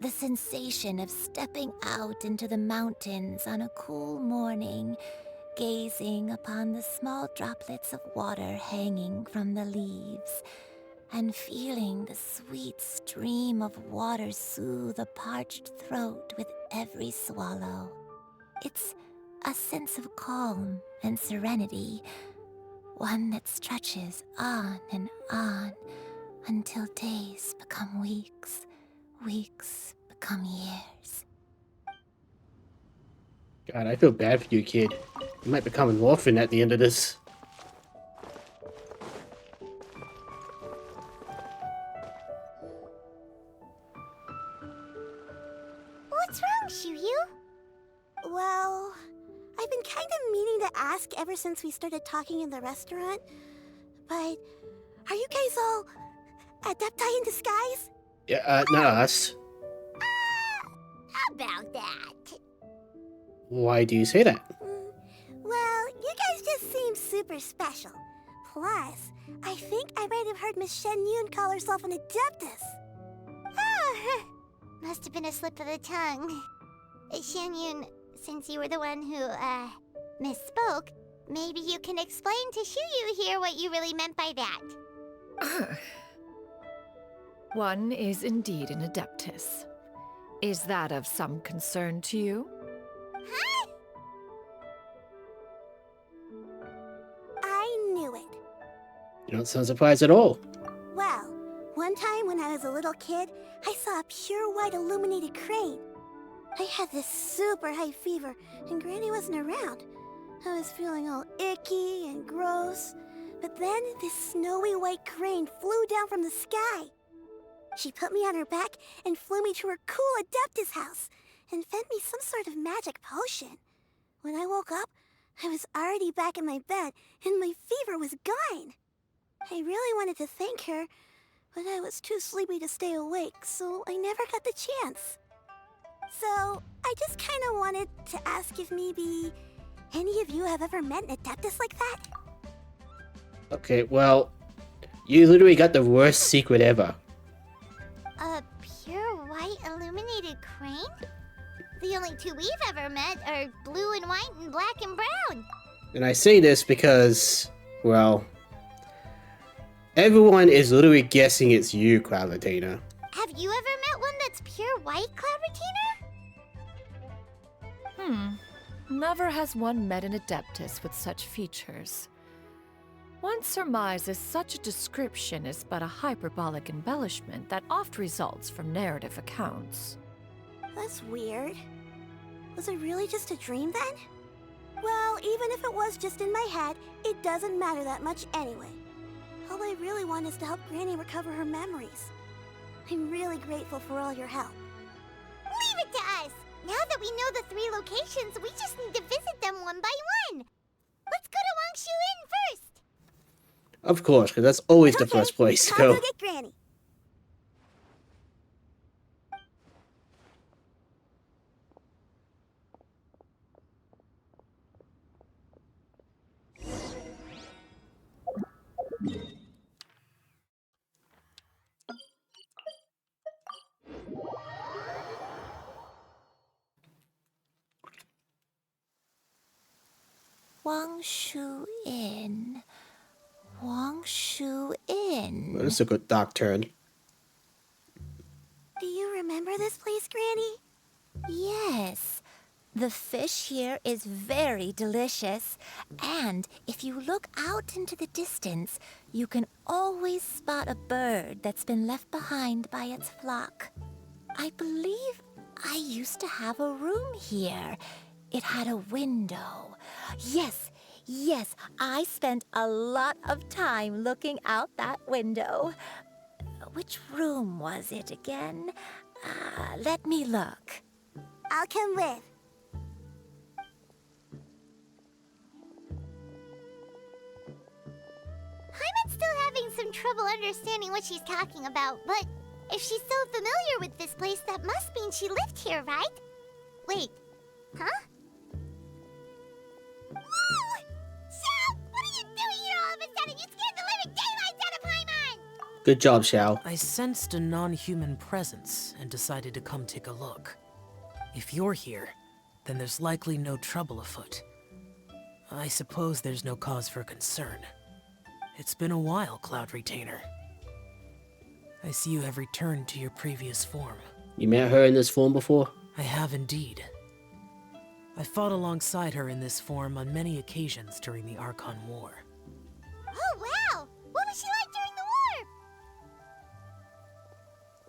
The sensation of stepping out into the mountains on a cool morning, gazing upon the small droplets of water hanging from the leaves, and feeling the sweet stream of water soothe a parched throat with every swallow. It's a sense of calm and serenity, one that stretches on and on until days become weeks, weeks become years. God, I feel bad for you, kid. You might become an orphan at the end of this. What's wrong, Shuyu? Well, I've been kind of meaning to ask ever since we started talking in the restaurant, but are you guys all adepti in disguise? Yeah, not us. How about that? Why do you say that? Well, you guys just seem super special. Plus, I think I might have heard Miss Xianyun call herself an adeptus. Oh, must have been a slip of the tongue. Xianyun, since you were the one who, misspoke, maybe you can explain to Shuyu here what you really meant by that. One is indeed an adeptus. Is that of some concern to you? Huh? I knew it. You don't sound surprised at all. Well, one time when I was a little kid, I saw a pure white illuminated crane. I had this super high fever, and Granny wasn't around. I was feeling all icky and gross. But then this snowy white crane flew down from the sky. She put me on her back and flew me to her cool Adeptus house and fed me some sort of magic potion. When I woke up, I was already back in my bed and my fever was gone. I really wanted to thank her, but I was too sleepy to stay awake, so I never got the chance. So, I just kind of wanted to ask if maybe any of you have ever met an Adeptus like that? Okay, well, you literally got the worst secret ever. A pure white illuminated crane? The only two we've ever met are blue and white and black and brown. And I say this because, well, everyone is literally guessing it's you, Cloud Retainer. Have you ever met one that's pure white, Cloud Retainer? Never has one met an Adeptus with such features. One surmises such a description is but a hyperbolic embellishment that oft results from narrative accounts. That's weird. Was it really just a dream then? Well, even if it was just in my head, it doesn't matter that much anyway. All I really want is to help Granny recover her memories. I'm really grateful for all your help. Leave it to us! Now that we know the 3 locations, we just need to visit them one by one. Let's go to Wangshu Inn first. Of course, because that's always the first place to I'll go. go get Granny. Wangshu Inn. Wangshu Inn. Well, this is a good dark turn. Do you remember this place, Granny? Yes. The fish here is very delicious. And if you look out into the distance, you can always spot a bird that's been left behind by its flock. I believe I used to have a room here. It had a window. Yes, I spent a lot of time looking out that window. Which room was it again? Let me look. I'll come with. Paimon's still having some trouble understanding what she's talking about, but if she's so familiar with this place, that must mean she lived here, right? Wait, huh? Whoa! Shao, what are you doing here all of a sudden? You scared the living daylights out of Paimon! Good job, Xiao. I sensed a non-human presence and decided to come take a look. If you're here, then there's likely no trouble afoot. I suppose there's no cause for concern. It's been a while, Cloud Retainer. I see you have returned to your previous form. You met her in this form before? I have indeed. I fought alongside her in this form on many occasions during the Archon War. Oh, wow! What was she like during the war?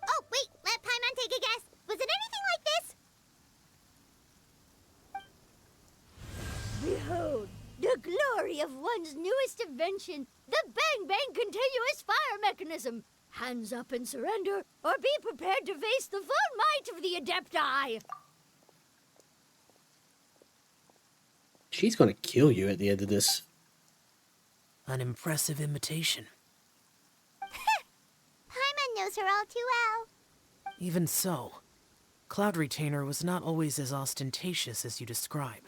Oh, wait, let Paimon take a guess. Was it anything like this? Behold, the glory of one's newest invention, the Bang Bang Continuous Fire Mechanism. Hands up and surrender, or be prepared to face the full might of the Adepti. She's gonna kill you at the end of this. An impressive imitation. Paimon knows her all too well. Even so, Cloud Retainer was not always as ostentatious as you describe.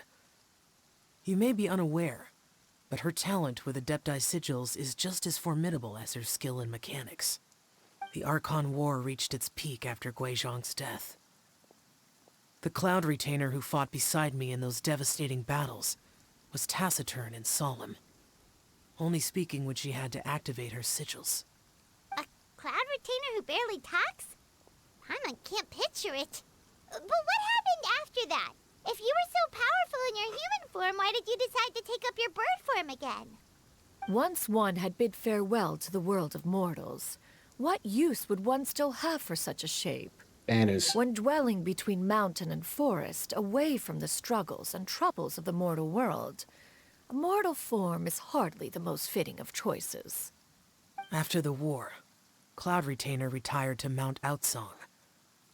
You may be unaware, but her talent with Adepti sigils is just as formidable as her skill in mechanics. The Archon War reached its peak after Guizhong's death. The Cloud Retainer who fought beside me in those devastating battles was taciturn and solemn, only speaking when she had to activate her sigils. A Cloud Retainer who barely talks? Paimon can't picture it. But what happened after that? If you were so powerful in your human form, why did you decide to take up your bird form again? Once one had bid farewell to the world of mortals, what use would one still have for such a shape? Banners. When dwelling between mountain and forest, away from the struggles and troubles of the mortal world, a mortal form is hardly the most fitting of choices. After the war, Cloud Retainer retired to Mount Outsong,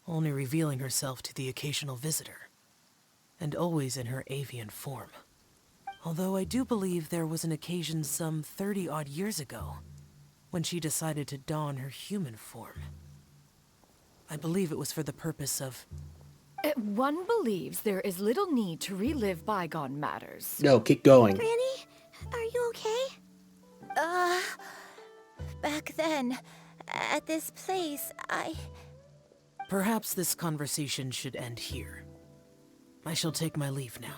only revealing herself to the occasional visitor, and always in her avian form. Although I do believe there was an occasion some 30-odd years ago when she decided to don her human form. I believe it was for the purpose of... One believes there is little need to relive bygone matters. No, keep going. Granny, are you okay? Back then, at this place, Perhaps this conversation should end here. I shall take my leave now.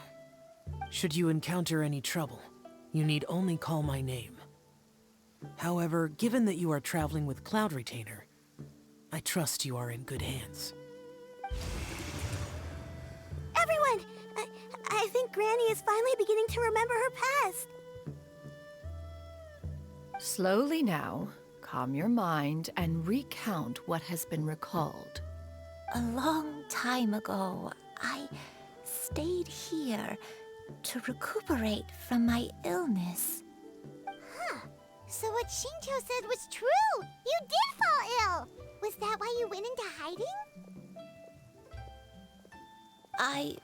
Should you encounter any trouble, you need only call my name. However, given that you are traveling with Cloud Retainer, I trust you are in good hands. Everyone! I think Granny is finally beginning to remember her past. Slowly now, calm your mind and recount what has been recalled. a long time ago, I stayed here to recuperate from my illness. Huh. So what Shinto said was true! You did fall ill! Was that why you went into hiding? I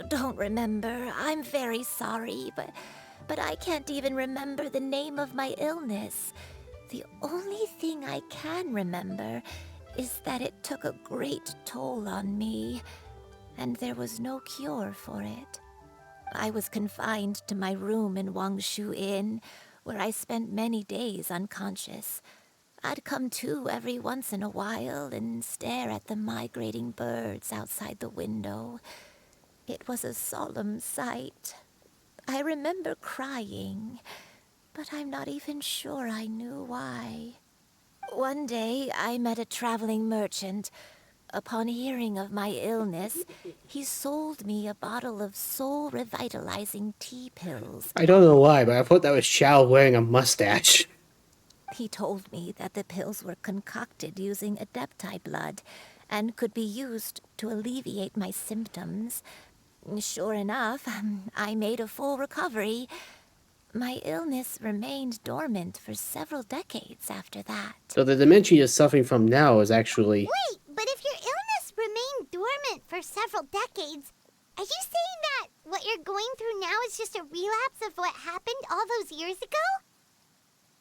don't remember. I'm very sorry, but I can't even remember the name of my illness. The only thing I can remember is that it took a great toll on me, and there was no cure for it. I was confined to my room in Wangshu Inn, where I spent many days unconscious. I'd come to every once in a while and stare at the migrating birds outside the window. It was a solemn sight. I remember crying, but I'm not even sure I knew why. One day, I met a traveling merchant. Upon hearing of my illness, he sold me a bottle of soul-revitalizing tea pills. I don't know why, but I thought that was Xiao wearing a mustache. He told me that the pills were concocted using Adepti blood and could be used to alleviate my symptoms. Sure enough, I made a full recovery. My illness remained dormant for several decades after that. So the dementia you're suffering from now is actually... Wait, but if your illness remained dormant for several decades, are you saying that what you're going through now is just a relapse of what happened all those years ago?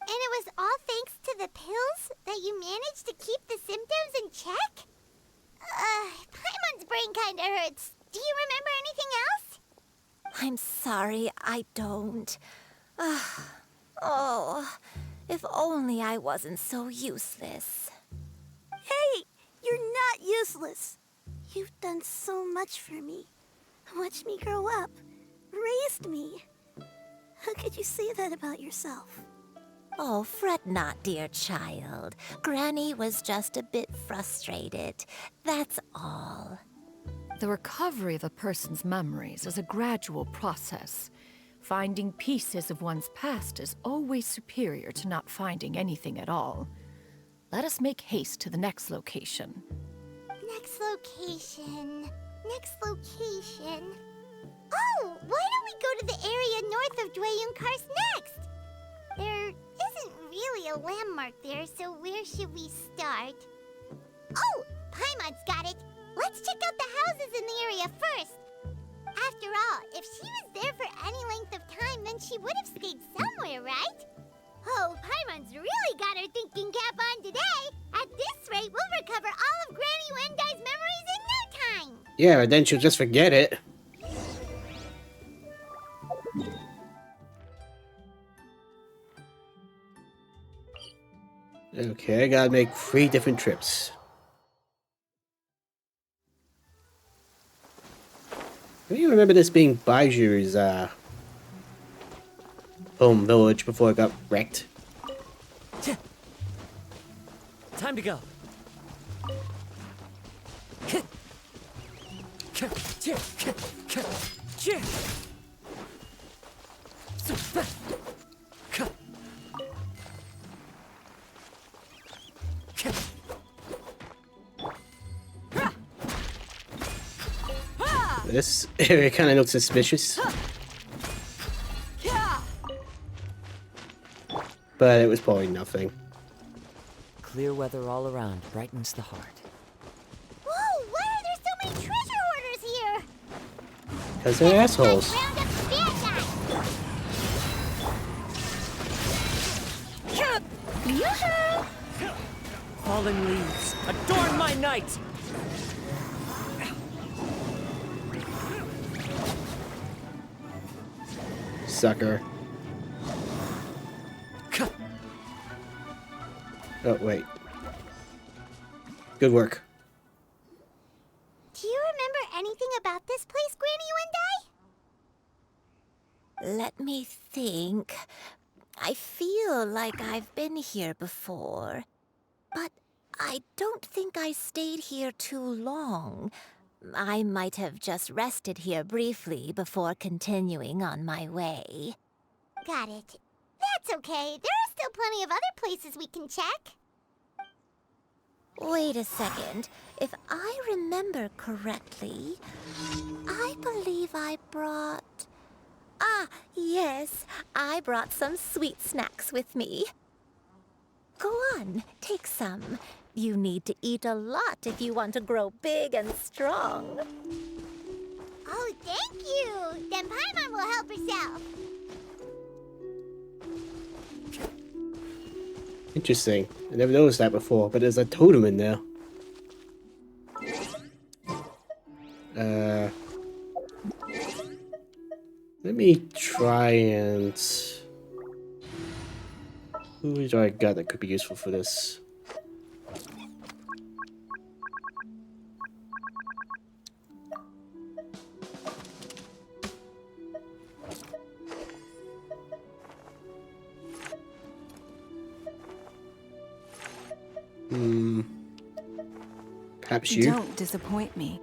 And it was all thanks to the pills that you managed to keep the symptoms in check? Paimon's brain kinda hurts. Do you remember anything else? I'm sorry, I don't. Oh, if only I wasn't so useless. Hey, you're not useless. You've done so much for me. Watched me grow up. Raised me. How could you say that about yourself? Oh, fret not, dear child. Granny was just a bit frustrated. That's all. The recovery of a person's memories is a gradual process. Finding pieces of one's past is always superior to not finding anything at all. Let us make haste to the next location. Next location. Oh, why don't we go to the area north of Dwayun Karst next? There isn't really a landmark there, so where should we start? Oh, Paimon's got it. Let's check out the houses in the area first. After all, if she was there for any length of time, then she would have stayed somewhere, right? Oh, Paimon's really got her thinking cap on today. At this rate, we'll recover all of Granny Wendai's memories in no time. Yeah, and then she'll just forget it. Okay, I gotta make 3 different trips. I don't remember this being Baiju's home village before it got wrecked. Time to go. This area kind of looks suspicious. But it was probably nothing. Clear weather all around brightens the heart. Whoa, why are there so many treasure hoarders here? Because they're assholes. Round up the bad guys. Yoo-hoo! Fallen leaves, adorn my night! Sucker. Oh, wait. Good work. Do you remember anything about this place, Granny One Day? Let me think. I feel like I've been here before, but I don't think I stayed here too long. I might have just rested here briefly before continuing on my way. Got it. That's okay. There are still plenty of other places we can check. Wait a second. If I remember correctly, I believe I brought... Ah, yes. I brought some sweet snacks with me. Go on, take some. You need to eat a lot if you want to grow big and strong. Oh, thank you! Then Paimon will help herself. Interesting. I never noticed that before, but there's a totem in there. Let me try and... Who do I got that could be useful for this? Perhaps you? Don't disappoint me.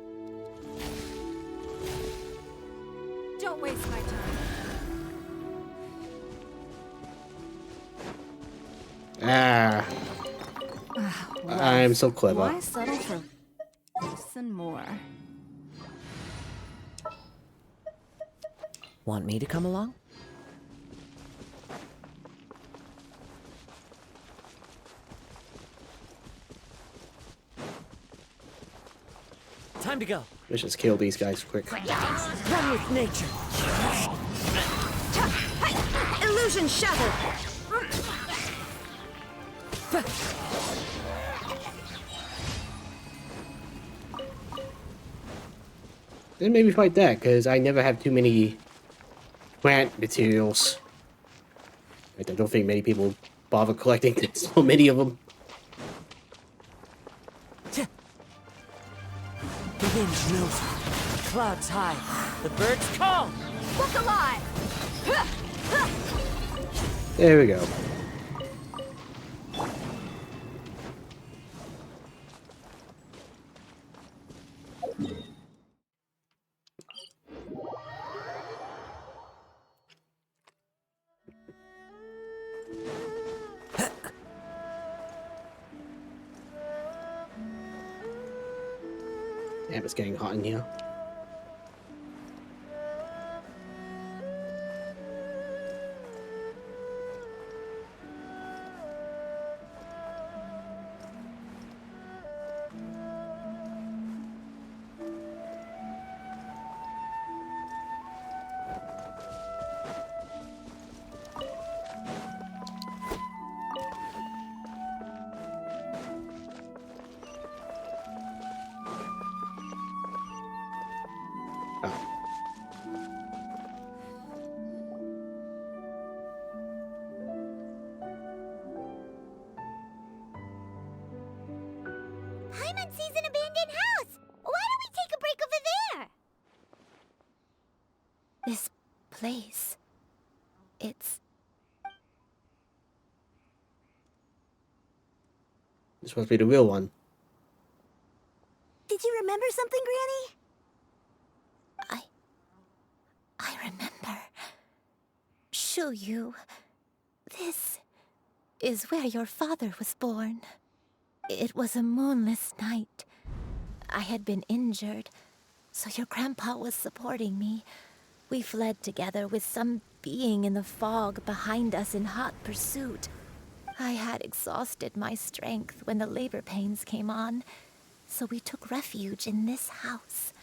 Don't waste my time. Ah. Well, I'm so clever. Why settle for less and more? Want me to come along? Time to go. Let's just kill these guys quick. Run with nature. Illusion shattered. Then maybe fight that, because I never have too many plant materials. I don't think many people bother collecting so many of them. The wind knows me. The clouds high. The birds call. Look alive! There we go. Damn, it's getting hot in here. Paimon sees an abandoned house! Why don't we take a break over there? This place... It's... This must be the real one. Did you remember something, Granny? I remember. Shuyu. This is where your father was born. It was a moonless night. I had been injured, so your grandpa was supporting me. We fled together with some being in the fog behind us in hot pursuit. I had exhausted my strength when the labor pains came on, so we took refuge in this house.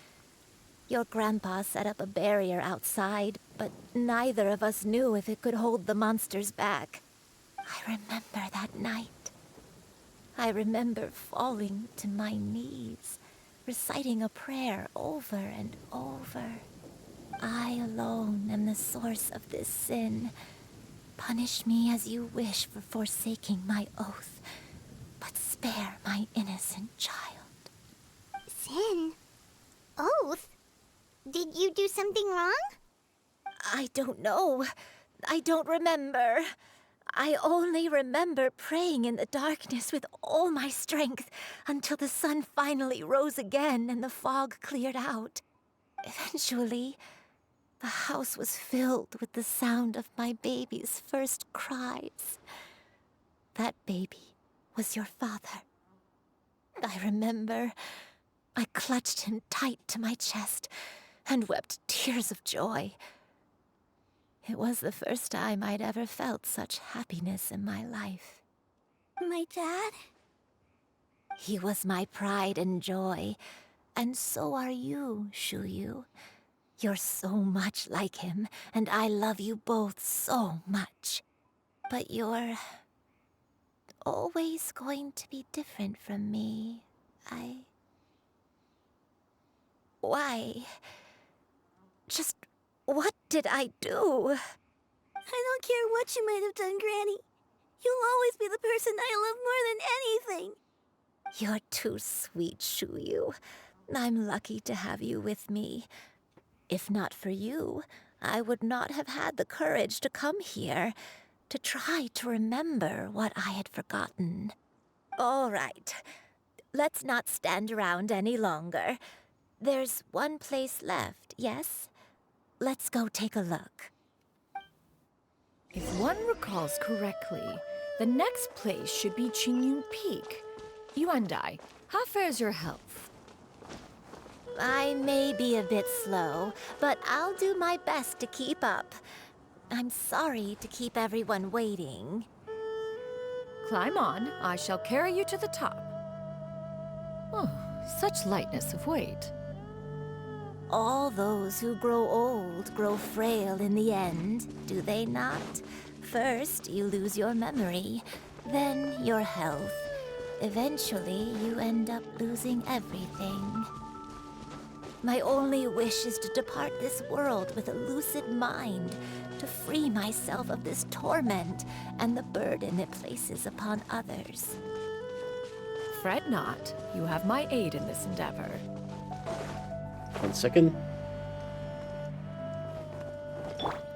Your grandpa set up a barrier outside, but neither of us knew if it could hold the monsters back. I remember that night. I remember falling to my knees, reciting a prayer over and over. I alone am the source of this sin. Punish me as you wish for forsaking my oath, Spare my innocent child. Sin? Oath? Did you do something wrong? I don't know. I don't remember. I only remember praying in the darkness with all my strength until the sun finally rose again and the fog cleared out. Eventually, the house was filled with the sound of my baby's first cries. That baby was your father. I remember I clutched him tight to my chest and wept tears of joy. It was the first time I'd ever felt such happiness in my life. My dad? He was my pride and joy, and so are you, Xianyun. You're so much like him, and I love you both so much. But you're always going to be different from me. Why? Just what did I do? I don't care what you might have done, Granny. You'll always be the person I love more than anything. You're too sweet, Xianyun. I'm lucky to have you with me. If not for you, I would not have had the courage to come here, to try to remember what I had forgotten. All right, let's not stand around any longer. There's one place left, yes? Let's go take a look. If one recalls correctly, the next place should be Xianyun Peak. Yuandai, how fares your health? I may be a bit slow, but I'll do my best to keep up. I'm sorry to keep everyone waiting. Climb on, I shall carry you to the top. Oh, such lightness of weight. All those who grow old grow frail in the end, do they not? First, you lose your memory, then your health. Eventually, you end up losing everything. My only wish is to depart this world with a lucid mind, to free myself of this torment and the burden it places upon others. Fret not, you have my aid in this endeavor. 1 second.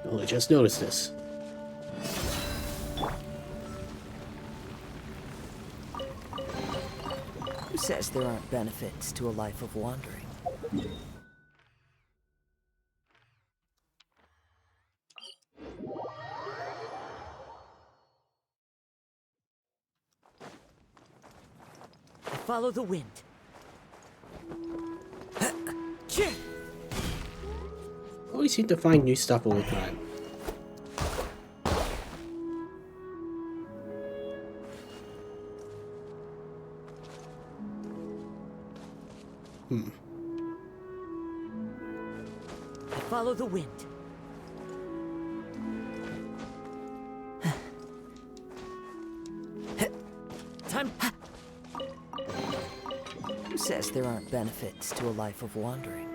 Only just noticed this. Who says there aren't benefits to a life of wandering? Follow the wind. Always seem to find new stuff all the time. Follow the wind. Time. Who says there aren't benefits to a life of wandering?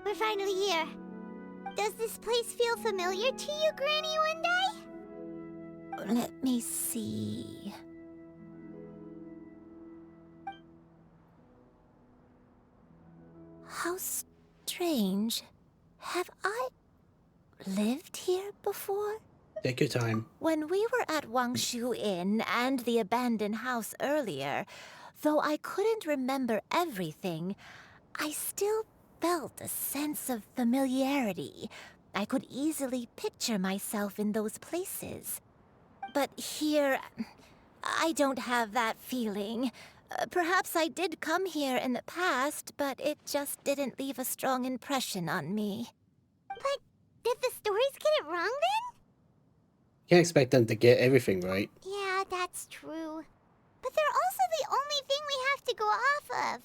We're finally here. Does this place feel familiar to you, Granny Yuandai? Let me see. How strange. Have I lived here before? Take your time. When we were at Wangshu Inn and the abandoned house earlier, though I couldn't remember everything, I still felt a sense of familiarity. I could easily picture myself in those places. But here, I don't have that feeling. Perhaps I did come here in the past, but it just didn't leave a strong impression on me. But did the stories get it wrong then? Can't expect them to get everything right. Yeah, that's true. But they're also the only thing we have to go off of.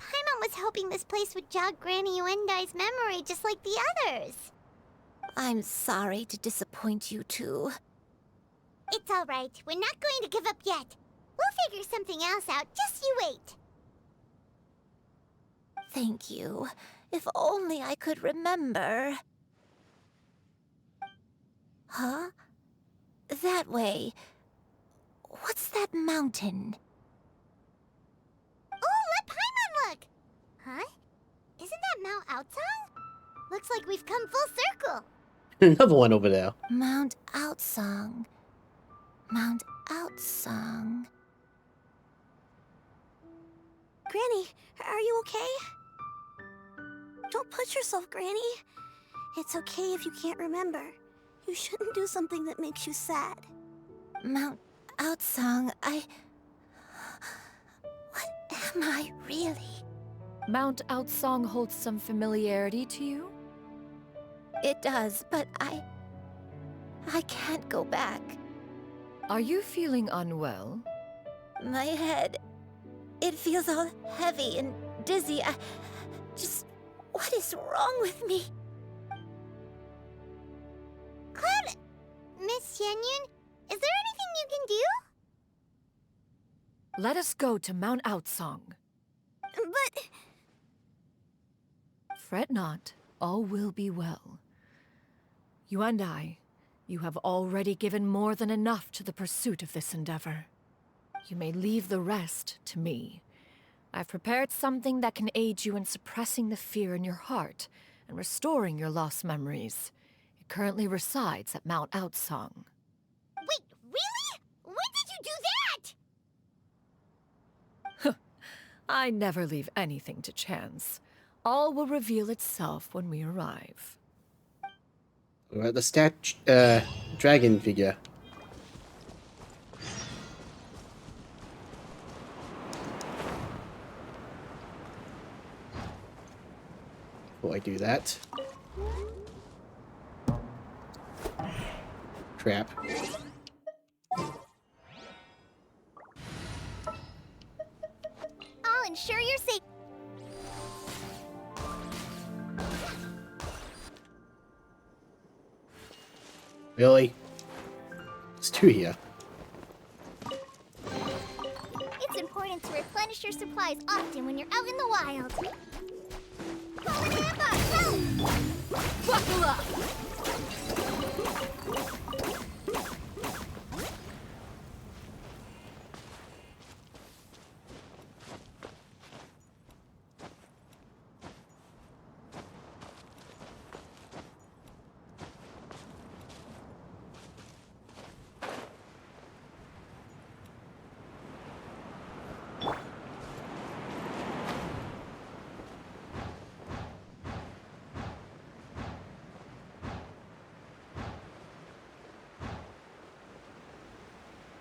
Paimon was hoping this place would jog Granny Yuendai's memory just like the others. I'm sorry to disappoint you two. It's all right. We're not going to give up yet. We'll figure something else out. Just you wait. Thank you. If only I could remember. Huh? That way. What's that mountain? Oh, let Paimon look! Huh? Isn't that Mount Outsong? Looks like we've come full circle. Another one over there. Mount Outsong. Mount Outsong. Granny, are you okay? Don't push yourself, Granny. It's okay if you can't remember. You shouldn't do something that makes you sad. Mount Outsong, What am I really? Mount Outsong holds some familiarity to you? It does, but I can't go back. Are you feeling unwell? My head, it feels all heavy and dizzy. What is wrong with me? Cloud, Miss Xianyun, is there anything you can do? Let us go to Mount Outsong. But... Fret not, all will be well. You and I, you have already given more than enough to the pursuit of this endeavor. You may leave the rest to me. I've prepared something that can aid you in suppressing the fear in your heart and restoring your lost memories. It currently resides at Mount Outsong. Wait, really? When did you do that? I never leave anything to chance. All will reveal itself when we arrive. We're at the dragon figure. Before I do that. Trap. I'll ensure you're safe. Really? It's two here. It's important to replenish your supplies often when you're out in the wild. Buckle up!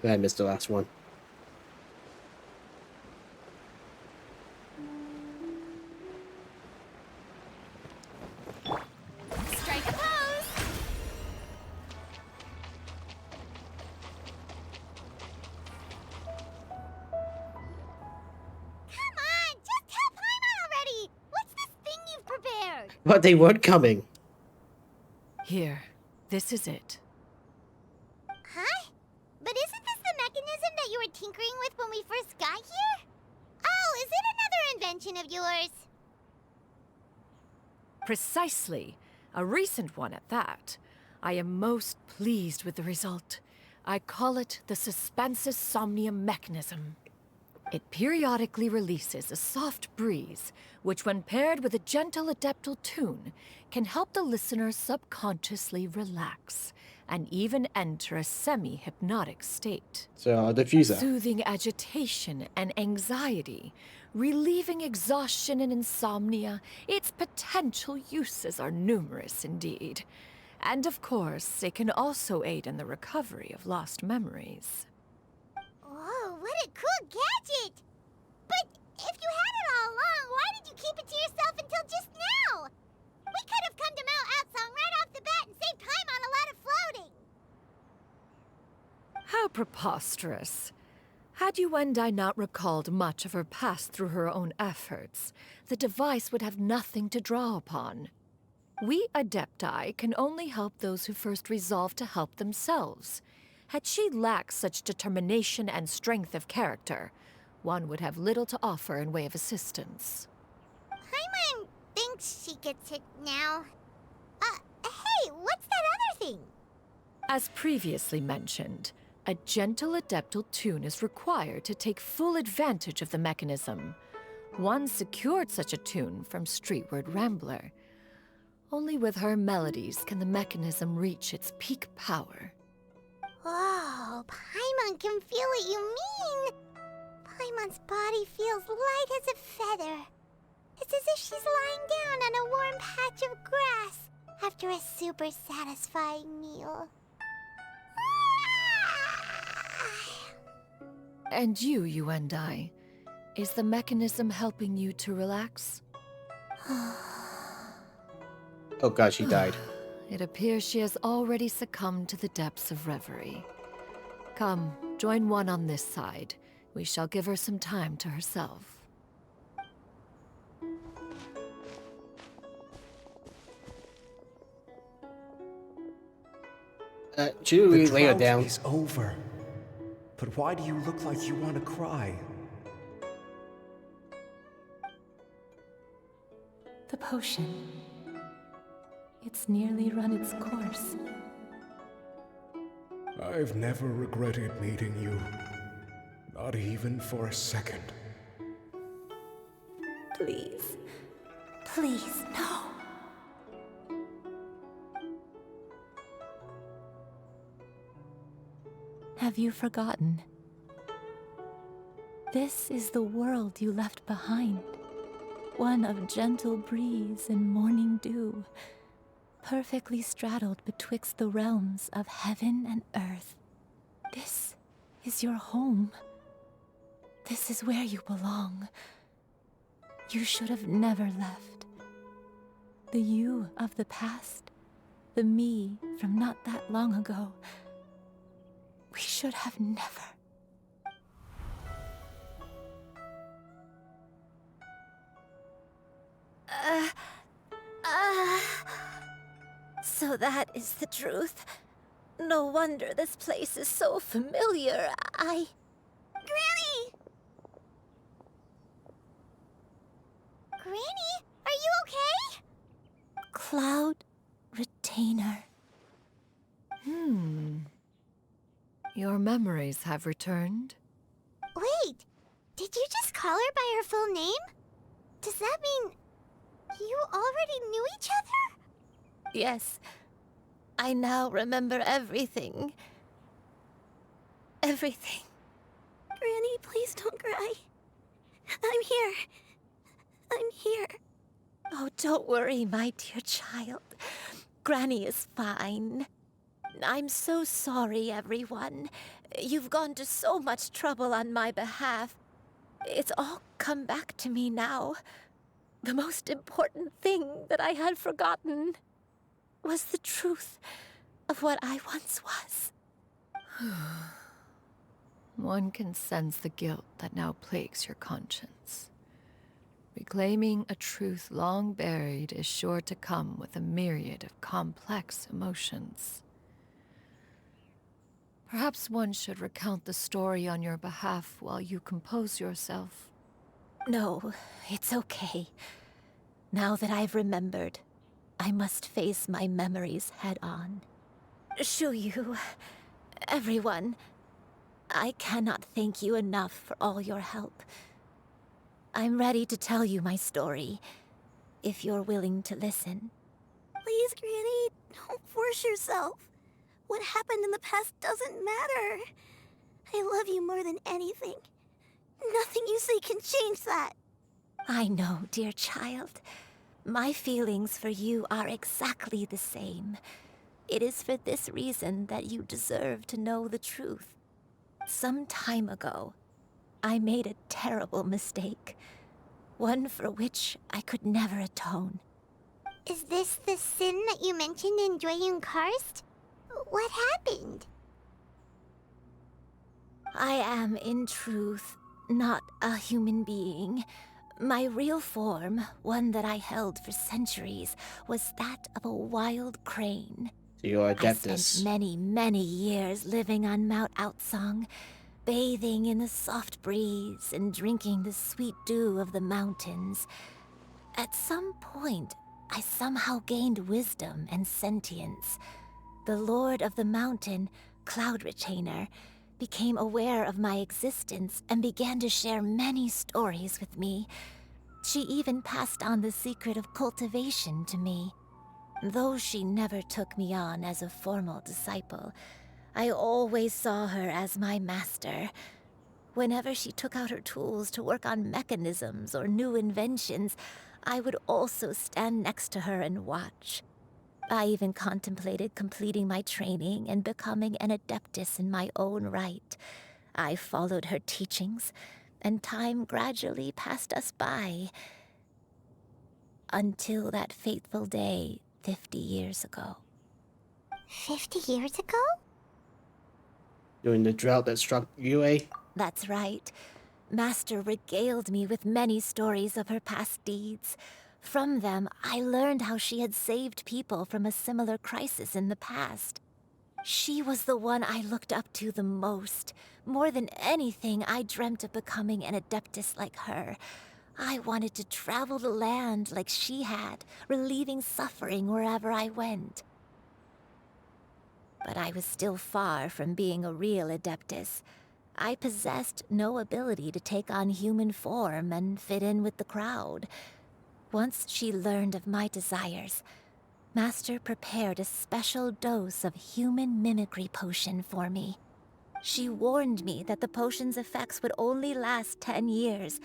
I missed the last one. Strike a pose! Come on, just tell Paimon already! What's this thing you've prepared? But they weren't coming. Here, this is it. Huh? But isn't this the mechanism that you were tinkering with when we first got here? Oh, is it another invention of yours? Precisely. A recent one at that. I am most pleased with the result. I call it the Suspensus Somnium mechanism. It periodically releases a soft breeze, which when paired with a gentle adeptal tune, can help the listener subconsciously relax and even enter a semi-hypnotic state. So, a diffuser. Soothing agitation and anxiety, relieving exhaustion and insomnia, its potential uses are numerous indeed. And of course, it can also aid in the recovery of lost memories. Whoa, what a cool gadget! But if you had it all along, why did you keep it to yourself until just now? We could have come to Mount Outsong right off the bat and saved time on a lot of floating. How preposterous. Had Yuendai not recalled much of her past through her own efforts, the device would have nothing to draw upon. We Adepti can only help those who first resolve to help themselves. Had she lacked such determination and strength of character, one would have little to offer in way of assistance. Paimon thinks she gets it now. Hey, what's that other thing? As previously mentioned, a gentle adeptal tune is required to take full advantage of the mechanism. One secured such a tune from Streetward Rambler. Only with her melodies can the mechanism reach its peak power. Whoa, Paimon can feel what you mean. Paimon's body feels light as a feather. It's as if she's lying down on a warm patch of grass after a super satisfying meal. And you, Yuendai, is the mechanism helping you to relax? Oh god, she died. It appears she has already succumbed to the depths of reverie. Come, join one on this side. We shall give her some time to herself. Should we lay her The down? drought is over. But why do you look like you want to cry? The potion. It's nearly run its course. I've never regretted meeting you. Not even for a second. Please. Please, no. Have you forgotten? This is the world you left behind. One of gentle breeze and morning dew, perfectly straddled betwixt the realms of heaven and earth. This is your home. This is where you belong. You should have never left. The you of the past, the me from not that long ago, we should have never. So that is the truth. No wonder this place is so familiar. Granny! Granny, are you okay? Cloud Retainer. Your memories have returned? Wait, did you just call her by her full name? Does that mean you already knew each other? Yes. I now remember everything. Everything. Granny, please don't cry. I'm here. I'm here. Oh, don't worry, my dear child. Granny is fine. I'm so sorry, everyone. You've gone to so much trouble on my behalf. It's all come back to me now. The most important thing that I had forgotten was the truth of what I once was. One can sense the guilt that now plagues your conscience. Reclaiming a truth long buried is sure to come with a myriad of complex emotions. Perhaps one should recount the story on your behalf while you compose yourself. No, it's okay. Now that I've remembered, I must face my memories head on. Shuyu, everyone, I cannot thank you enough for all your help. I'm ready to tell you my story, if you're willing to listen. Please, Granny, don't force yourself. What happened in the past doesn't matter. I love you more than anything. Nothing you say can change that. I know, dear child. My feelings for you are exactly the same. It is for this reason that you deserve to know the truth. Some time ago, I made a terrible mistake. One for which I could never atone. Is this the sin that you mentioned in Xanmoas? What happened? I am, in truth, not a human being. My real form, one that I held for centuries, was that of a wild crane. So you're I Adeptus. spent many, many years living on Mount Outsong, bathing in the soft breeze and drinking the sweet dew of the mountains. At some point, I somehow gained wisdom and sentience. The Lord of the Mountain, Cloud Retainer, became aware of my existence and began to share many stories with me. She even passed on the secret of cultivation to me. Though she never took me on as a formal disciple, I always saw her as my master. Whenever she took out her tools to work on mechanisms or new inventions, I would also stand next to her and watch. I even contemplated completing my training and becoming an adeptus in my own right. I followed her teachings, and time gradually passed us by. Until that fateful day 50 years ago. 50 years ago? During the drought that struck UA? That's right. Master regaled me with many stories of her past deeds. From them, I learned how she had saved people from a similar crisis in the past. She was the one I looked up to the most. More than anything, I dreamt of becoming an adeptus like her. I wanted to travel the land like she had, relieving suffering wherever I went. But I was still far from being a real adeptus. I possessed no ability to take on human form and fit in with the crowd. Once she learned of my desires, Master prepared a special dose of human mimicry potion for me. She warned me that the potion's effects would only last 10 years,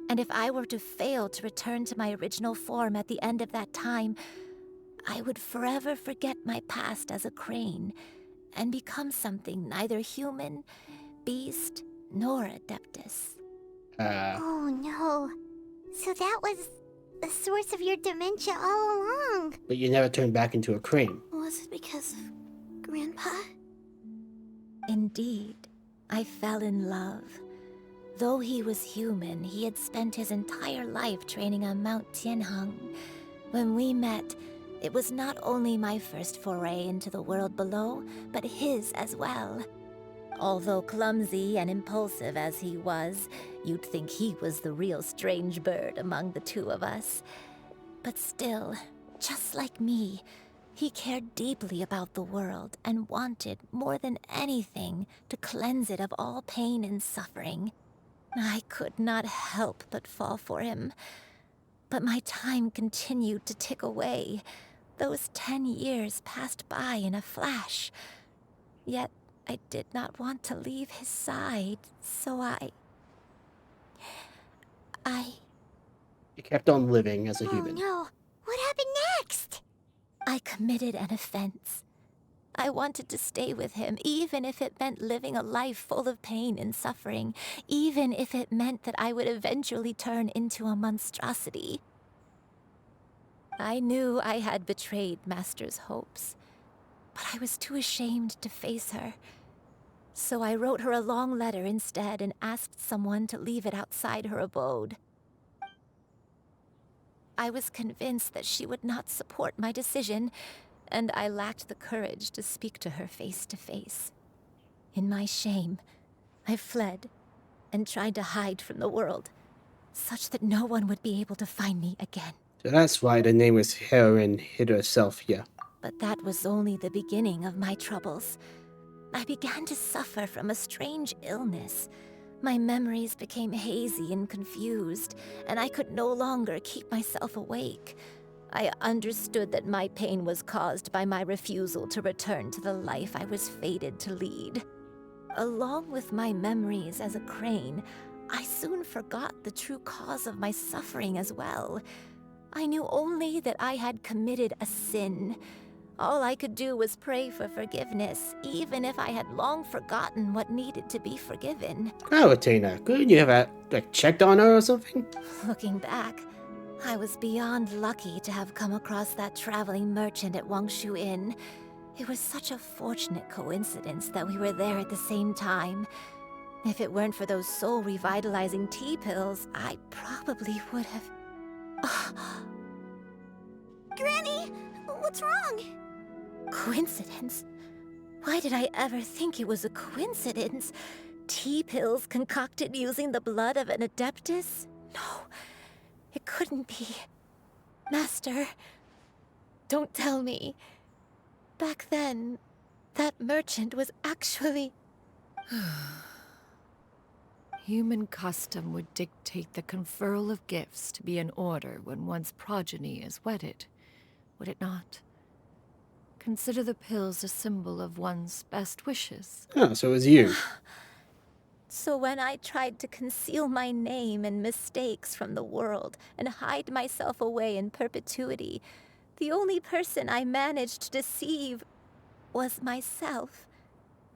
and if I were to fail to return to my original form at the end of that time, I would forever forget my past as a crane and become something neither human, beast, nor adeptus. Oh no. So that was the source of your dementia all along. But you never turned back into a crane. Was it because of Grandpa? Indeed, I fell in love. Though he was human, he had spent his entire life training on Mount Tianheng. When we met, it was not only my first foray into the world below, but his as well. Although clumsy and impulsive as he was, you'd think he was the real strange bird among the two of us. But still, just like me, he cared deeply about the world and wanted, more than anything, to cleanse it of all pain and suffering. I could not help but fall for him. But my time continued to tick away. Those 10 years passed by in a flash. Yet I did not want to leave his side, so I... You kept on living as a human. Oh no. What happened next? I committed an offense. I wanted to stay with him, even if it meant living a life full of pain and suffering, even if it meant that I would eventually turn into a monstrosity. I knew I had betrayed Master's hopes, but I was too ashamed to face her. So I wrote her a long letter instead and asked someone to leave it outside her abode. I was convinced that she would not support my decision, and I lacked the courage to speak to her face to face. In my shame, I fled and tried to hide from the world, such that no one would be able to find me again. So that's why the nameless heroine hid herself here. But that was only the beginning of my troubles. I began to suffer from a strange illness. My memories became hazy and confused, and I could no longer keep myself awake. I understood that my pain was caused by my refusal to return to the life I was fated to lead. Along with my memories as a crane, I soon forgot the true cause of my suffering as well. I knew only that I had committed a sin. All I could do was pray for forgiveness, even if I had long forgotten what needed to be forgiven. Oh, Athena, couldn't you have checked on her or something? Looking back, I was beyond lucky to have come across that traveling merchant at Wangshu Inn. It was such a fortunate coincidence that we were there at the same time. If it weren't for those soul-revitalizing tea pills, I probably would have... Granny, what's wrong? Coincidence? Why did I ever think it was a coincidence? Tea pills concocted using the blood of an adeptus? No, it couldn't be. Master, don't tell me. Back then, that merchant was actually... Human custom would dictate the conferral of gifts to be in order when one's progeny is wedded, would it not? Consider the pills a symbol of one's best wishes. Oh, so it was you. So when I tried to conceal my name and mistakes from the world and hide myself away in perpetuity, the only person I managed to deceive was myself.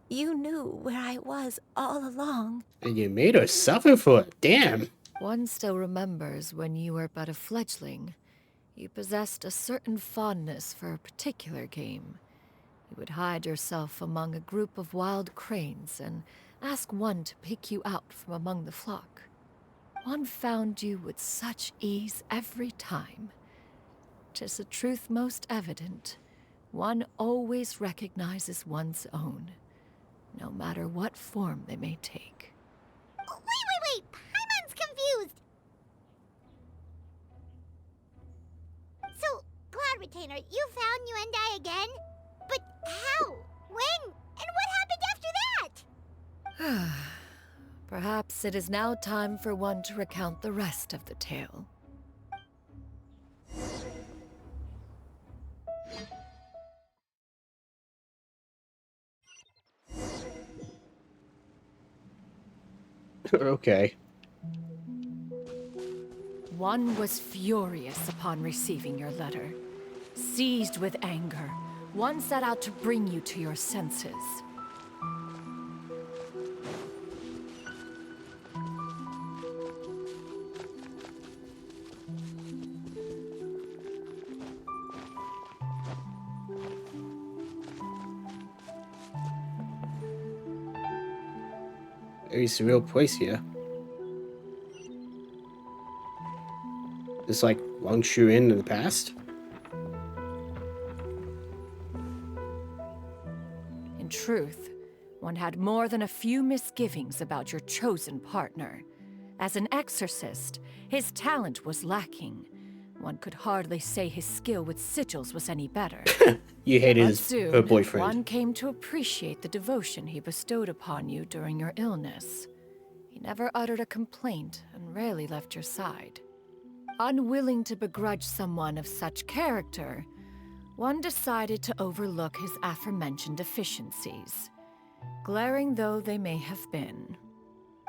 You knew where I was all along. And you made her suffer for it. Damn. One still remembers when you were but a fledgling. You possessed a certain fondness for a particular game. You would hide yourself among a group of wild cranes and ask one to pick you out from among the flock. One found you with such ease every time. 'Tis a truth most evident. One always recognizes one's own, no matter what form they may take. Oh, wait! Paimon's confused! So, Cloud Retainer, you found Yuendai again? But how? When? And what happened after that? Perhaps it is now time for one to recount the rest of the tale. Okay. One was furious upon receiving your letter. Seized with anger, one set out to bring you to your senses. Very surreal place here. It's like Wangshu Inn in the past. In truth, one had more than a few misgivings about your chosen partner. As an exorcist, his talent was lacking. One could hardly say his skill with sigils was any better. You hated But soon, her boyfriend. one came to appreciate the devotion he bestowed upon you during your illness. He never uttered a complaint and rarely left your side. Unwilling to begrudge someone of such character, one decided to overlook his aforementioned deficiencies, glaring though they may have been.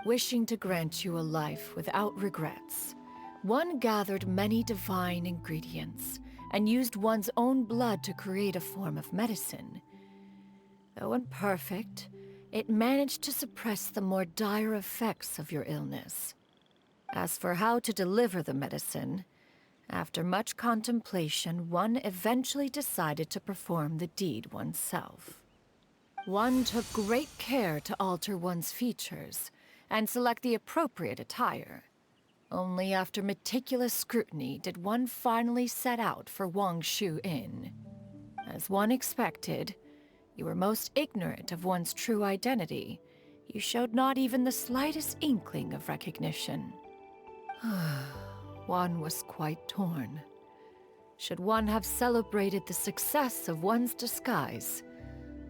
Wishing to grant you a life without regrets, one gathered many divine ingredients and used one's own blood to create a form of medicine. Though imperfect, it managed to suppress the more dire effects of your illness. As for how to deliver the medicine, after much contemplation, one eventually decided to perform the deed oneself. One took great care to alter one's features and select the appropriate attire. Only after meticulous scrutiny did one finally set out for Wangshu Inn. As one expected, you were most ignorant of one's true identity. You showed not even the slightest inkling of recognition. One was quite torn. Should one have celebrated the success of one's disguise,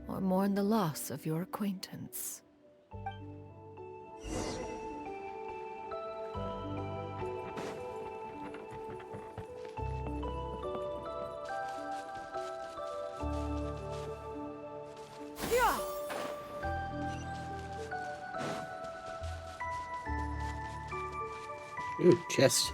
or mourn the loss of your acquaintance? Ooh, chest.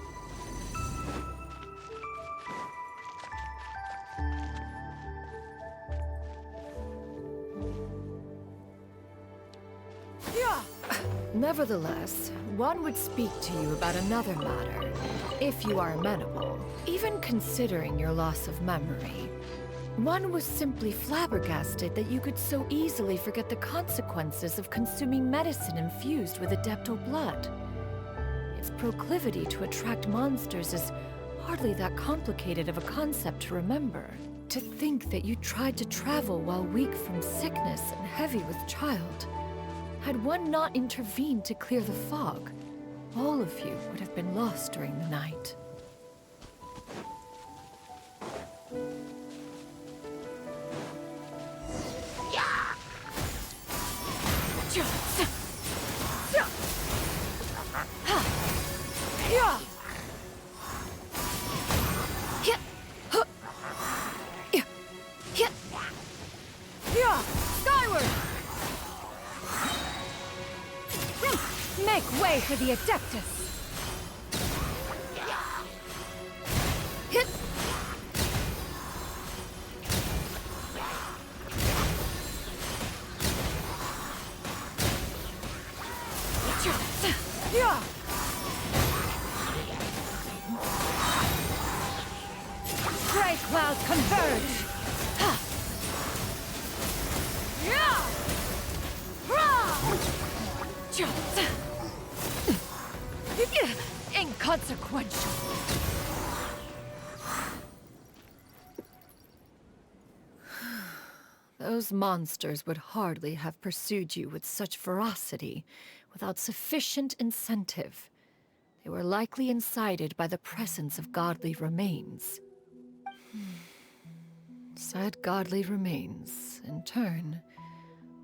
Nevertheless, one would speak to you about another matter, if you are amenable. Even considering your loss of memory, One was simply flabbergasted that you could so easily forget the consequences of consuming medicine infused with adeptal blood. Its proclivity to attract monsters is hardly that complicated of a concept to remember. To think that you tried to travel while weak from sickness and heavy with child. Had one not intervened to clear the fog, all of you would have been lost during the night. Skyward! Make way for the Adeptus! Hit! Yeah! Gray clouds converge! Yeah! Inconsequential. Those monsters would hardly have pursued you with such ferocity without sufficient incentive. They were likely incited by the presence of godly remains. Said godly remains, in turn,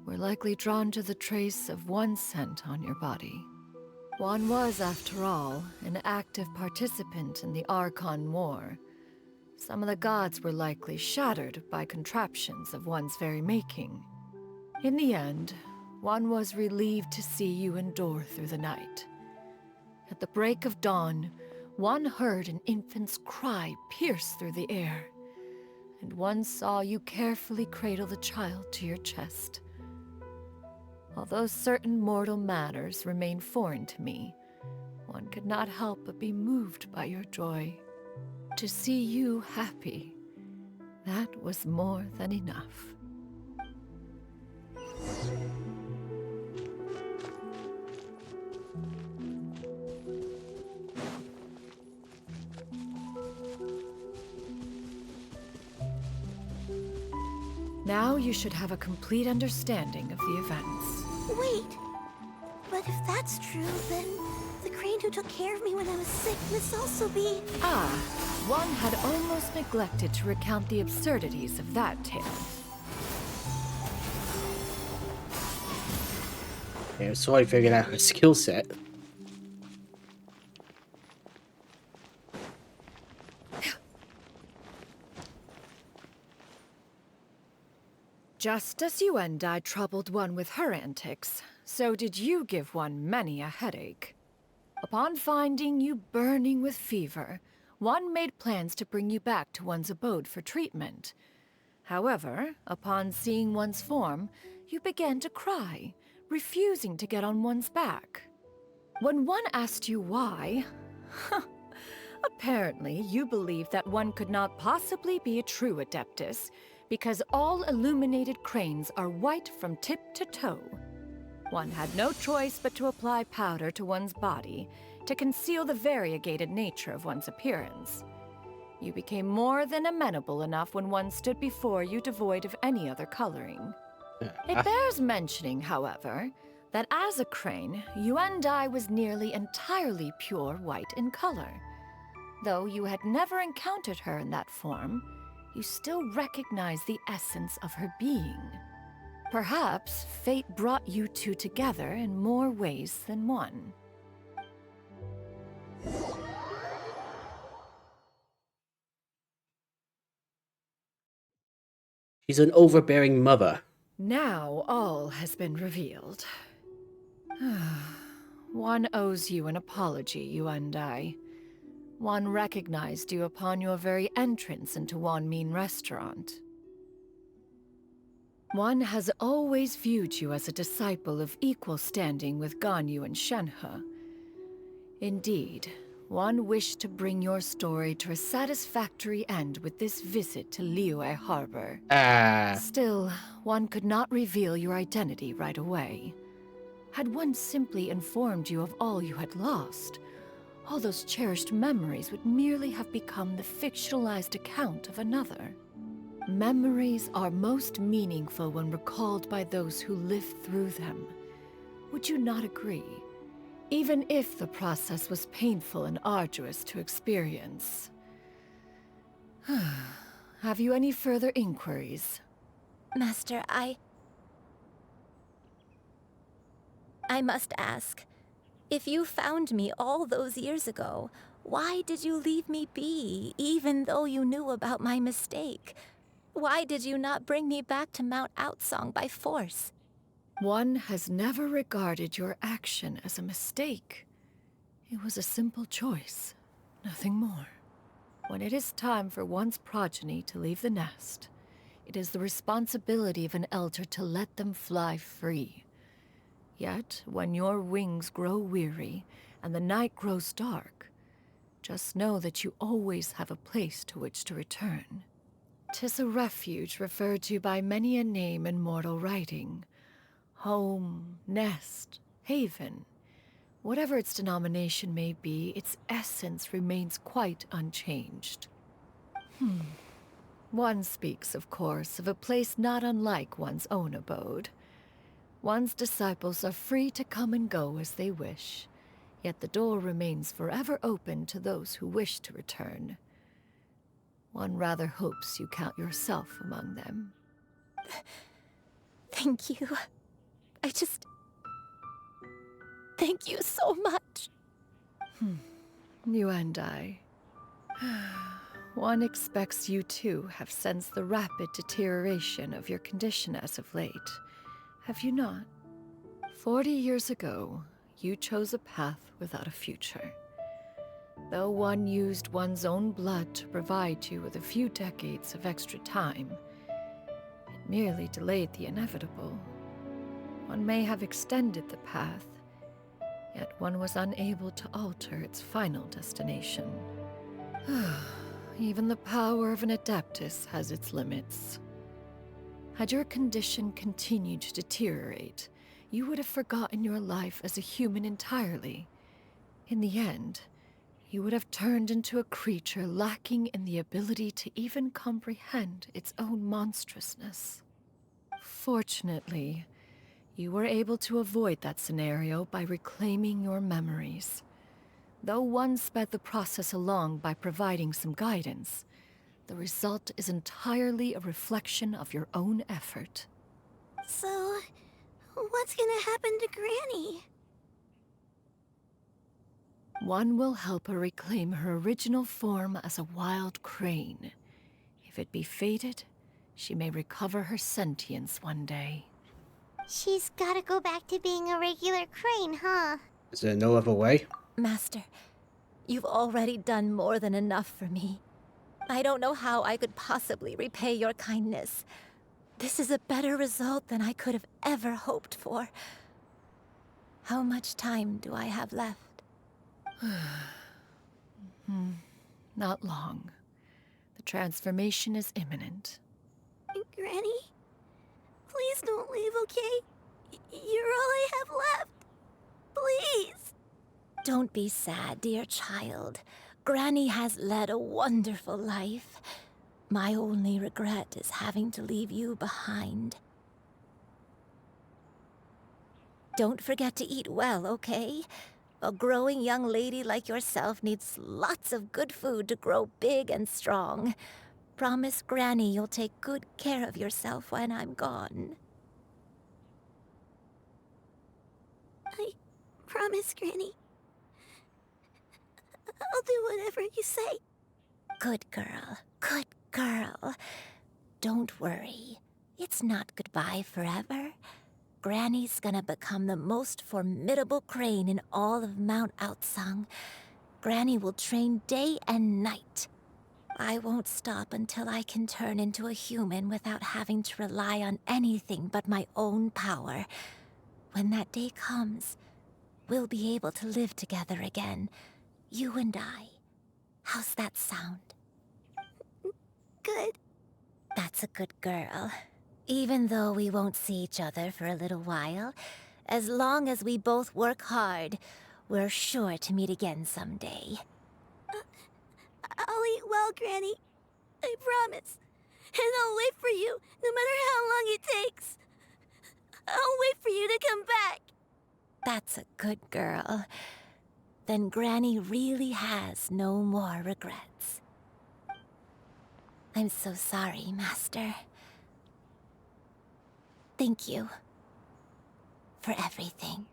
were likely drawn to the trace of one scent on your body. One was, after all, an active participant in the Archon War. Some of the gods were likely shattered by contraptions of one's very making. In the end, one was relieved to see you endure through the night. At the break of dawn, one heard an infant's cry pierce through the air, and one saw you carefully cradle the child to your chest. Although certain mortal matters remain foreign to me, one could not help but be moved by your joy. To see you happy, that was more than enough. Now you should have a complete understanding of the events. Wait! But if that's true, then the crane who took care of me when I was sick must also be... Ah, one had almost neglected to recount the absurdities of that tale. Yeah, so I figured out her skill set. Just as you and I troubled one with her antics, so did you give one many a headache. Upon finding you burning with fever, one made plans to bring you back to one's abode for treatment. However, upon seeing one's form, you began to cry, refusing to get on one's back. When one asked you why, apparently you believed that one could not possibly be a true Adeptus, because all illuminated cranes are white from tip to toe. One had no choice but to apply powder to one's body to conceal the variegated nature of one's appearance. You became more than amenable enough when one stood before you devoid of any other coloring. It bears mentioning, however, that as a crane, Yuandai was nearly entirely pure white in color. Though you had never encountered her in that form, you still recognize the essence of her being. Perhaps fate brought you two together in more ways than one. She's an overbearing mother. Now all has been revealed. One owes you an apology, you and I. One recognized you upon your very entrance into Wanmin restaurant. One has always viewed you as a disciple of equal standing with Ganyu and Shenhe. Indeed, one wished to bring your story to a satisfactory end with this visit to Liyue Harbor. Still, one could not reveal your identity right away. Had one simply informed you of all you had lost, all those cherished memories would merely have become the fictionalized account of another. Memories are most meaningful when recalled by those who lived through them. Would you not agree? Even if the process was painful and arduous to experience. Have you any further inquiries? Master, I must ask, if you found me all those years ago, why did you leave me be, even though you knew about my mistake? Why did you not bring me back to Mount Outsong by force? One has never regarded your action as a mistake. It was a simple choice, nothing more. When it is time for one's progeny to leave the nest, it is the responsibility of an elder to let them fly free. Yet, when your wings grow weary and the night grows dark, just know that you always have a place to which to return. 'Tis a refuge referred to by many a name in mortal writing. Home, nest, haven. Whatever its denomination may be, its essence remains quite unchanged. One speaks, of course, of a place not unlike one's own abode. One's disciples are free to come and go as they wish, yet the door remains forever open to those who wish to return. One rather hopes you count yourself among them. Thank you. Thank you so much. You and I. One expects you too have sensed the rapid deterioration of your condition as of late. Have you not? 40 years ago, you chose a path without a future. Though one used one's own blood to provide you with a few decades of extra time, it merely delayed the inevitable. One may have extended the path, yet one was unable to alter its final destination. Even the power of an Adeptus has its limits. Had your condition continued to deteriorate, you would have forgotten your life as a human entirely. In the end, you would have turned into a creature lacking in the ability to even comprehend its own monstrousness. Fortunately, you were able to avoid that scenario by reclaiming your memories. Though one sped the process along by providing some guidance, the result is entirely a reflection of your own effort. So, what's gonna happen to Granny? One will help her reclaim her original form as a wild crane. If it be fated, she may recover her sentience one day. She's gotta go back to being a regular crane, huh? Is there no other way? Master, you've already done more than enough for me. I don't know how I could possibly repay your kindness. This is a better result than I could have ever hoped for. How much time do I have left? Not long. The transformation is imminent. Granny? Please don't leave, okay? You're all I have left. Please. Don't be sad, dear child. Granny has led a wonderful life. My only regret is having to leave you behind. Don't forget to eat well, okay? A growing young lady like yourself needs lots of good food to grow big and strong. Promise Granny you'll take good care of yourself when I'm gone. I promise, Granny. I'll do whatever you say. Good girl, good girl. Don't worry. It's not goodbye forever. Granny's gonna become the most formidable crane in all of Mount Outsong. Granny will train day and night. I won't stop until I can turn into a human without having to rely on anything but my own power. When that day comes, we'll be able to live together again, You and I. How's that sound? Good. That's a good girl. Even though we won't see each other for a little while, as long as we both work hard, we're sure to meet again someday. I'll eat well, Granny. I promise. And I'll wait for you, no matter how long it takes. I'll wait for you to come back. That's a good girl. Then Granny really has no more regrets. I'm so sorry, Master. Thank you for everything.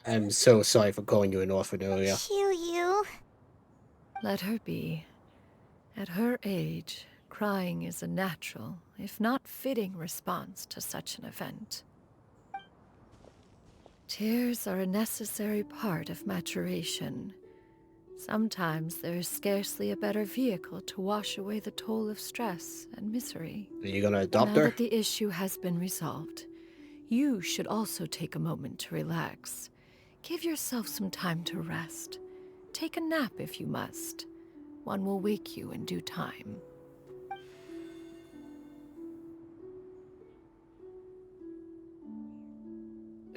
I'm so sorry for calling you an orphan earlier. Xianyun. Let her be. At her age, crying is a natural, if not fitting, response to such an event. Tears are a necessary part of maturation. Sometimes there is scarcely a better vehicle to wash away the toll of stress and misery. Are you gonna adopt Now her? that the issue has been resolved, you should also take a moment to relax. Give yourself some time to rest. Take a nap if you must. One will wake you in due time.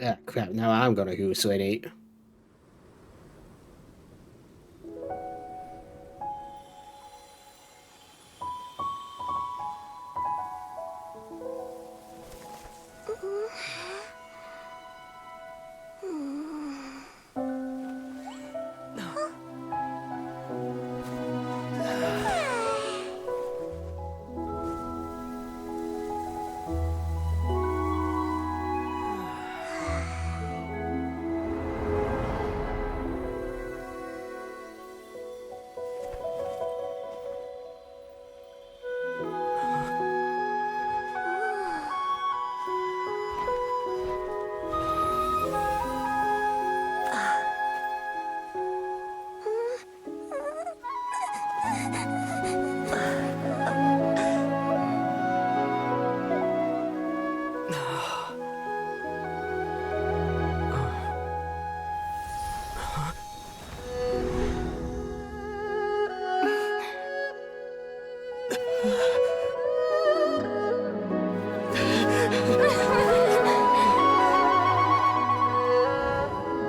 Ah, crap. Now I'm gonna hallucinate.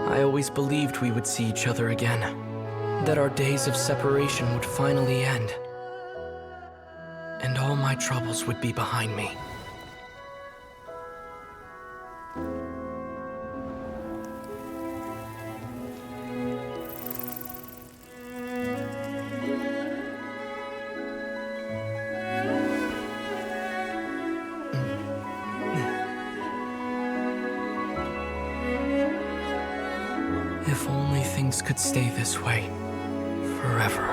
I always believed we would see each other again, that our days of separation would finally end, and all my troubles would be behind me. If only things could stay this way forever.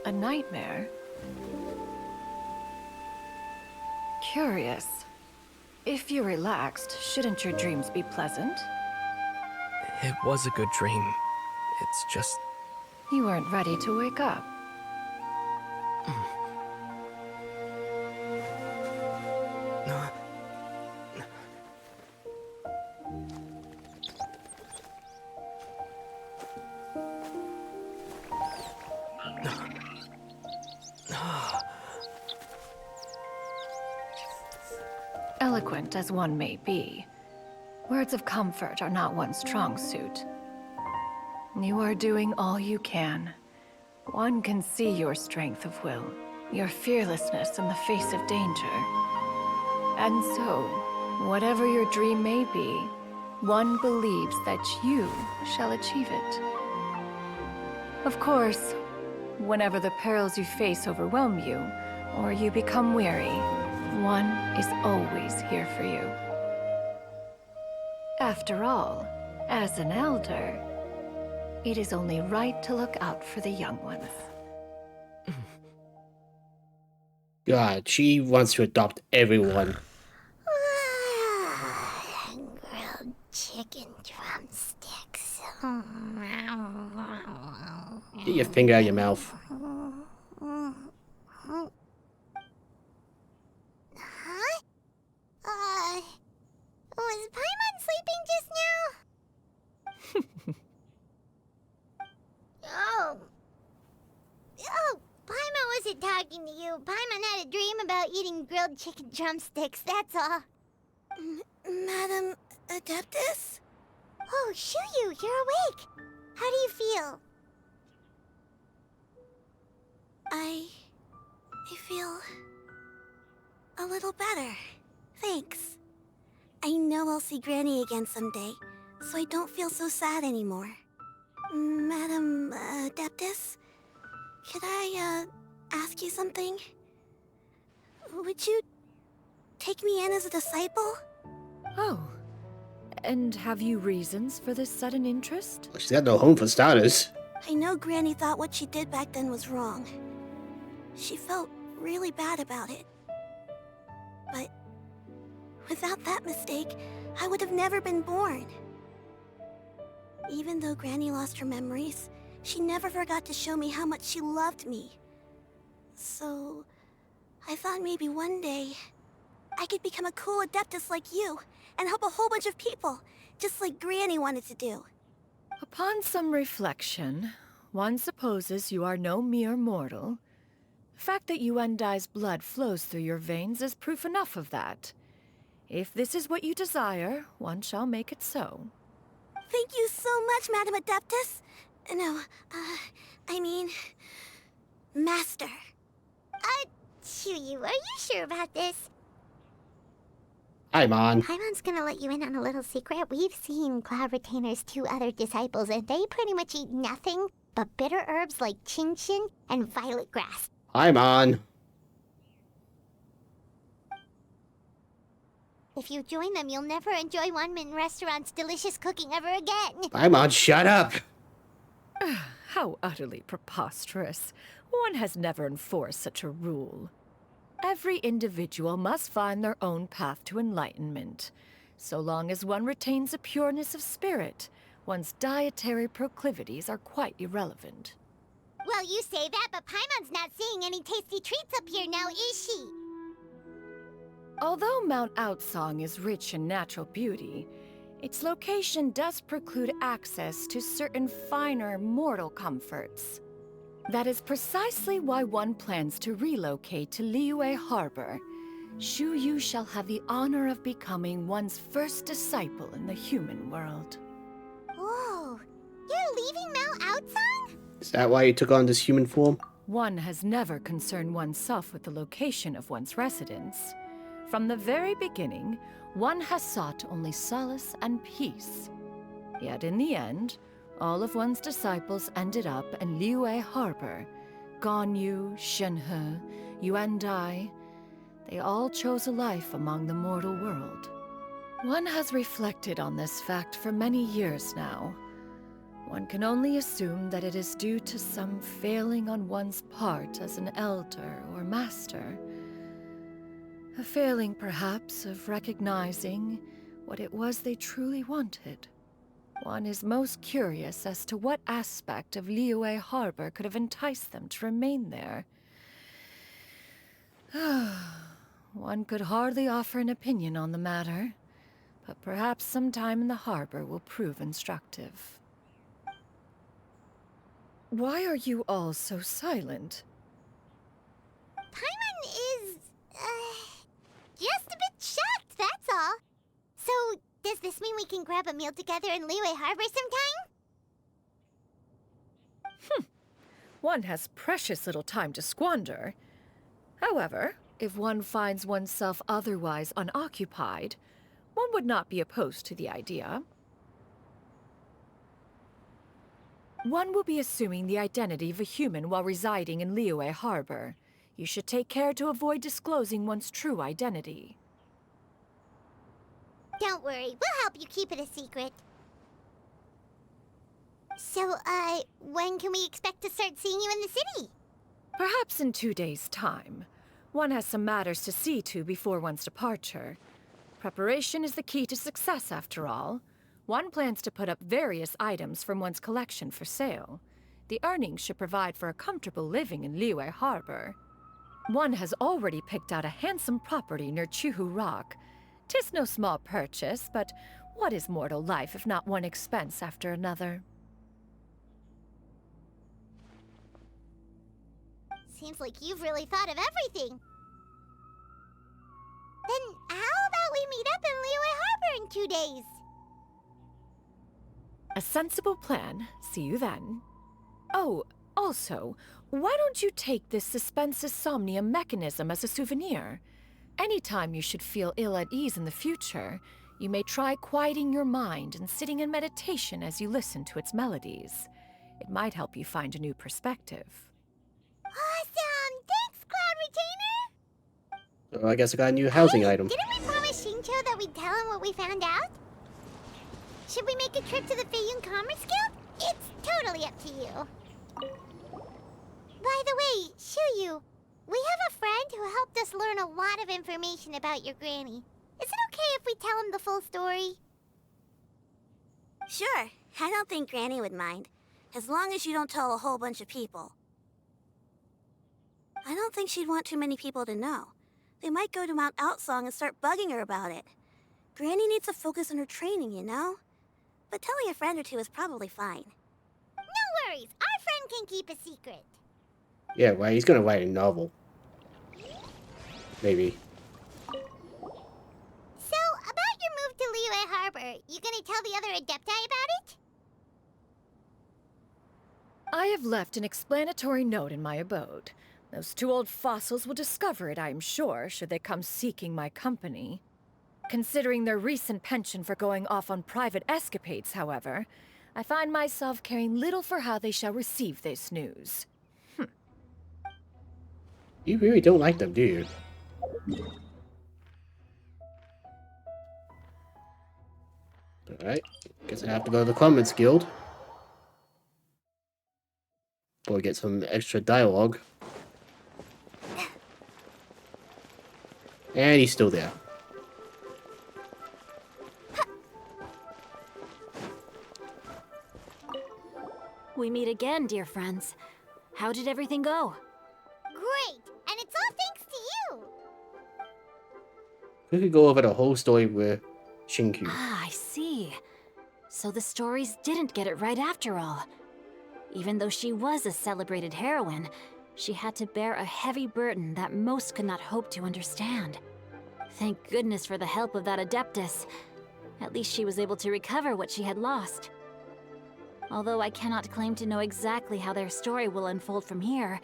A nightmare? Curious. If you're relaxed, shouldn't your dreams be pleasant? It was a good dream. It's just... You weren't ready to wake up. Eloquent as one may be, words of comfort are not one's strong suit. You are doing all you can. One can see your strength of will, your fearlessness in the face of danger. And so, whatever your dream may be, one believes that you shall achieve it. Of course, whenever the perils you face overwhelm you, or you become weary, one is always here for you. After all, as an elder, it is only right to look out for the young ones. God, she wants to adopt everyone. Grilled chicken drumsticks. Get your finger out of your mouth. Huh? Was Paimon sleeping just now? Oh, Paimon wasn't talking to you. Paimon had a dream about eating grilled chicken drumsticks, that's all. Madam Adeptus? Oh, Xianyun, you're awake. How do you feel? I feel a little better. Thanks. I know I'll see Granny again someday, so I don't feel so sad anymore. Madam Adeptus, could I ask you something? Would you take me in as a disciple? Oh, and have you reasons for this sudden interest? She's got no home for starters. I know Granny thought what she did back then was wrong. She felt really bad about it. But without that mistake, I would have never been born. Even though Granny lost her memories, she never forgot to show me how much she loved me. So, I thought maybe one day, I could become a cool Adeptus like you, and help a whole bunch of people, just like Granny wanted to do. Upon some reflection, one supposes you are no mere mortal. The fact that Yuendai's blood flows through your veins is proof enough of that. If this is what you desire, one shall make it so. Thank you so much, Madam Adeptus. No, I mean, Master. Xianyun, are you sure about this? Paimon. Paimon's gonna let you in on a little secret. We've seen Cloud Retainer's 2 other disciples, and they pretty much eat nothing but bitter herbs like Xianyun and violet grass. Paimon. If you join them, you'll never enjoy Wanmin Restaurant's delicious cooking ever again. Paimon, shut up. How utterly preposterous. One has never enforced such a rule. Every individual must find their own path to enlightenment. So long as one retains a pureness of spirit, one's dietary proclivities are quite irrelevant. Well, you say that, but Paimon's not seeing any tasty treats up here now, is she? Although Mount Outsong is rich in natural beauty, its location does preclude access to certain finer mortal comforts. That is precisely why one plans to relocate to Liyue Harbor. Xianyun shall have the honor of becoming one's first disciple in the human world. Whoa, you're leaving Mount Outsong? Is that why you took on this human form? One has never concerned oneself with the location of one's residence. From the very beginning, one has sought only solace and peace. Yet in the end, all of one's disciples ended up in Liyue Harbor. Ganyu, Shenhe, Yuendai, they all chose a life among the mortal world. One has reflected on this fact for many years now. One can only assume that it is due to some failing on one's part as an elder or master. A failing, perhaps, of recognizing what it was they truly wanted. One is most curious as to what aspect of Liyue Harbor could have enticed them to remain there. One could hardly offer an opinion on the matter, but perhaps some time in the harbor will prove instructive. Why are you all so silent? Paimon is, just a bit shocked, that's all. So, does this mean we can grab a meal together in Liyue Harbor sometime? One has precious little time to squander. However, if one finds oneself otherwise unoccupied, one would not be opposed to the idea. One will be assuming the identity of a human while residing in Liyue Harbor. You should take care to avoid disclosing one's true identity. Don't worry, we'll help you keep it a secret. So, when can we expect to start seeing you in the city? Perhaps in 2 days' time. One has some matters to see to before one's departure. Preparation is the key to success, after all. One plans to put up various items from one's collection for sale. The earnings should provide for a comfortable living in Liyue Harbor. One has already picked out a handsome property near Chuhu Rock. 'Tis no small purchase, but what is mortal life if not one expense after another? Seems like you've really thought of everything. Then how about we meet up in Liyue Harbor in 2 days? A sensible plan. See you then. Oh, also, why don't you take this suspense somnium mechanism as a souvenir? Anytime you should feel ill at ease in the future, you may try quieting your mind and sitting in meditation as you listen to its melodies. It might help you find a new perspective. Awesome! Thanks, Cloud Retainer! So I guess I got a new housing item. Didn't we promise Shincho that we'd tell him what we found out? Should we make a trip to the Feiyun Commerce Guild? It's totally up to you. By the way, Shuyu, we have a friend who helped us learn a lot of information about your granny. Is it okay if we tell him the full story? Sure, I don't think Granny would mind. As long as you don't tell a whole bunch of people. I don't think she'd want too many people to know. They might go to Mount Outsong and start bugging her about it. Granny needs to focus on her training, you know? But telling a friend or two is probably fine. No worries, our friend can keep a secret. Yeah, well, he's gonna write a novel. Maybe. So, about your move to Liyue Harbor, you gonna tell the other Adepti about it? I have left an explanatory note in my abode. Those 2 old fossils will discover it, I am sure, should they come seeking my company. Considering their recent penchant for going off on private escapades, however, I find myself caring little for how they shall receive this news. You really don't like them, do you? Alright, guess I have to go to the Commons Guild. Or get some extra dialogue. And he's still there. We meet again, dear friends. How did everything go? Great, and it's all thanks to you. We could go over the whole story with Shinku. Ah, I see. So the stories didn't get it right after all. Even though she was a celebrated heroine, she had to bear a heavy burden that most could not hope to understand. Thank goodness for the help of that Adeptus. At least she was able to recover what she had lost. Although I cannot claim to know exactly how their story will unfold from here,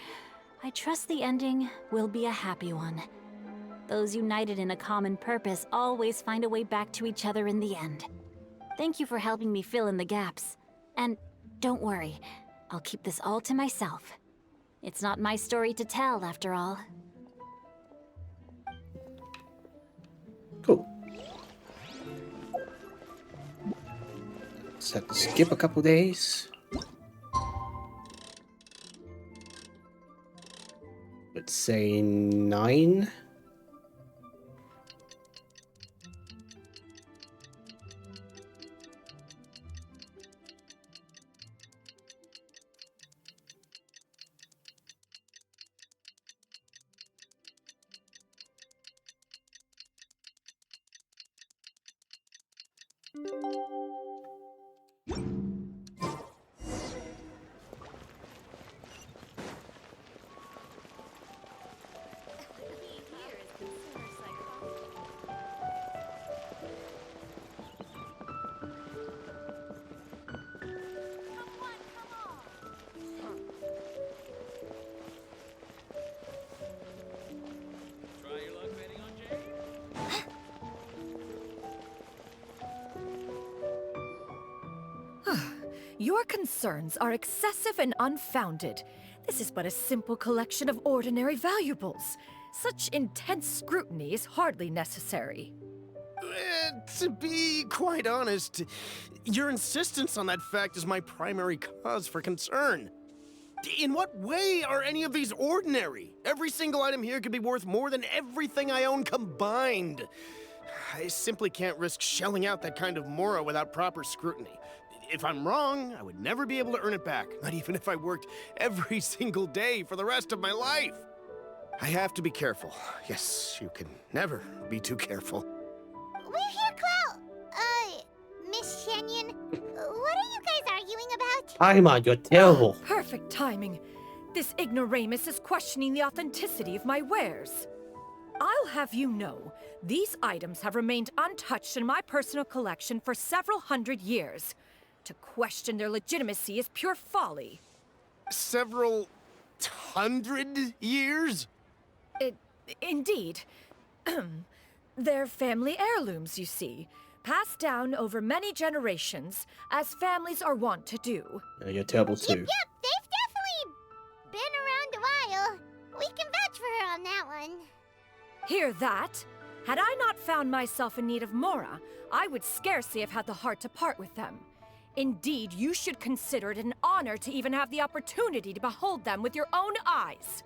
I trust the ending will be a happy one. Those united in a common purpose always find a way back to each other in the end. Thank you for helping me fill in the gaps. And don't worry, I'll keep this all to myself. It's not my story to tell, after all. Cool. Just have to skip a couple days. Let's say 9. Your concerns are excessive and unfounded. This is but a simple collection of ordinary valuables. Such intense scrutiny is hardly necessary. To be quite honest, your insistence on that fact is my primary cause for concern. In what way are any of these ordinary? Every single item here could be worth more than everything I own combined. I simply can't risk shelling out that kind of mora without proper scrutiny. If I'm wrong, I would never be able to earn it back, not even if I worked every single day for the rest of my life. I have to be careful. Yes, you can never be too careful. We're here, Cloud. Miss Xianyun, what are you guys arguing about? Paimon, you're terrible. Perfect timing. This ignoramus is questioning the authenticity of my wares. I'll have you know, these items have remained untouched in my personal collection for several hundred years. To question their legitimacy is pure folly. Several hundred years? Indeed. They're family heirlooms, you see. Passed down over many generations, as families are wont to do. Yeah, you're terrible too. Yep, they've definitely been around a while. We can vouch for her on that one. Hear that? Had I not found myself in need of mora, I would scarcely have had the heart to part with them. Indeed, you should consider it an honor to even have the opportunity to behold them with your own eyes.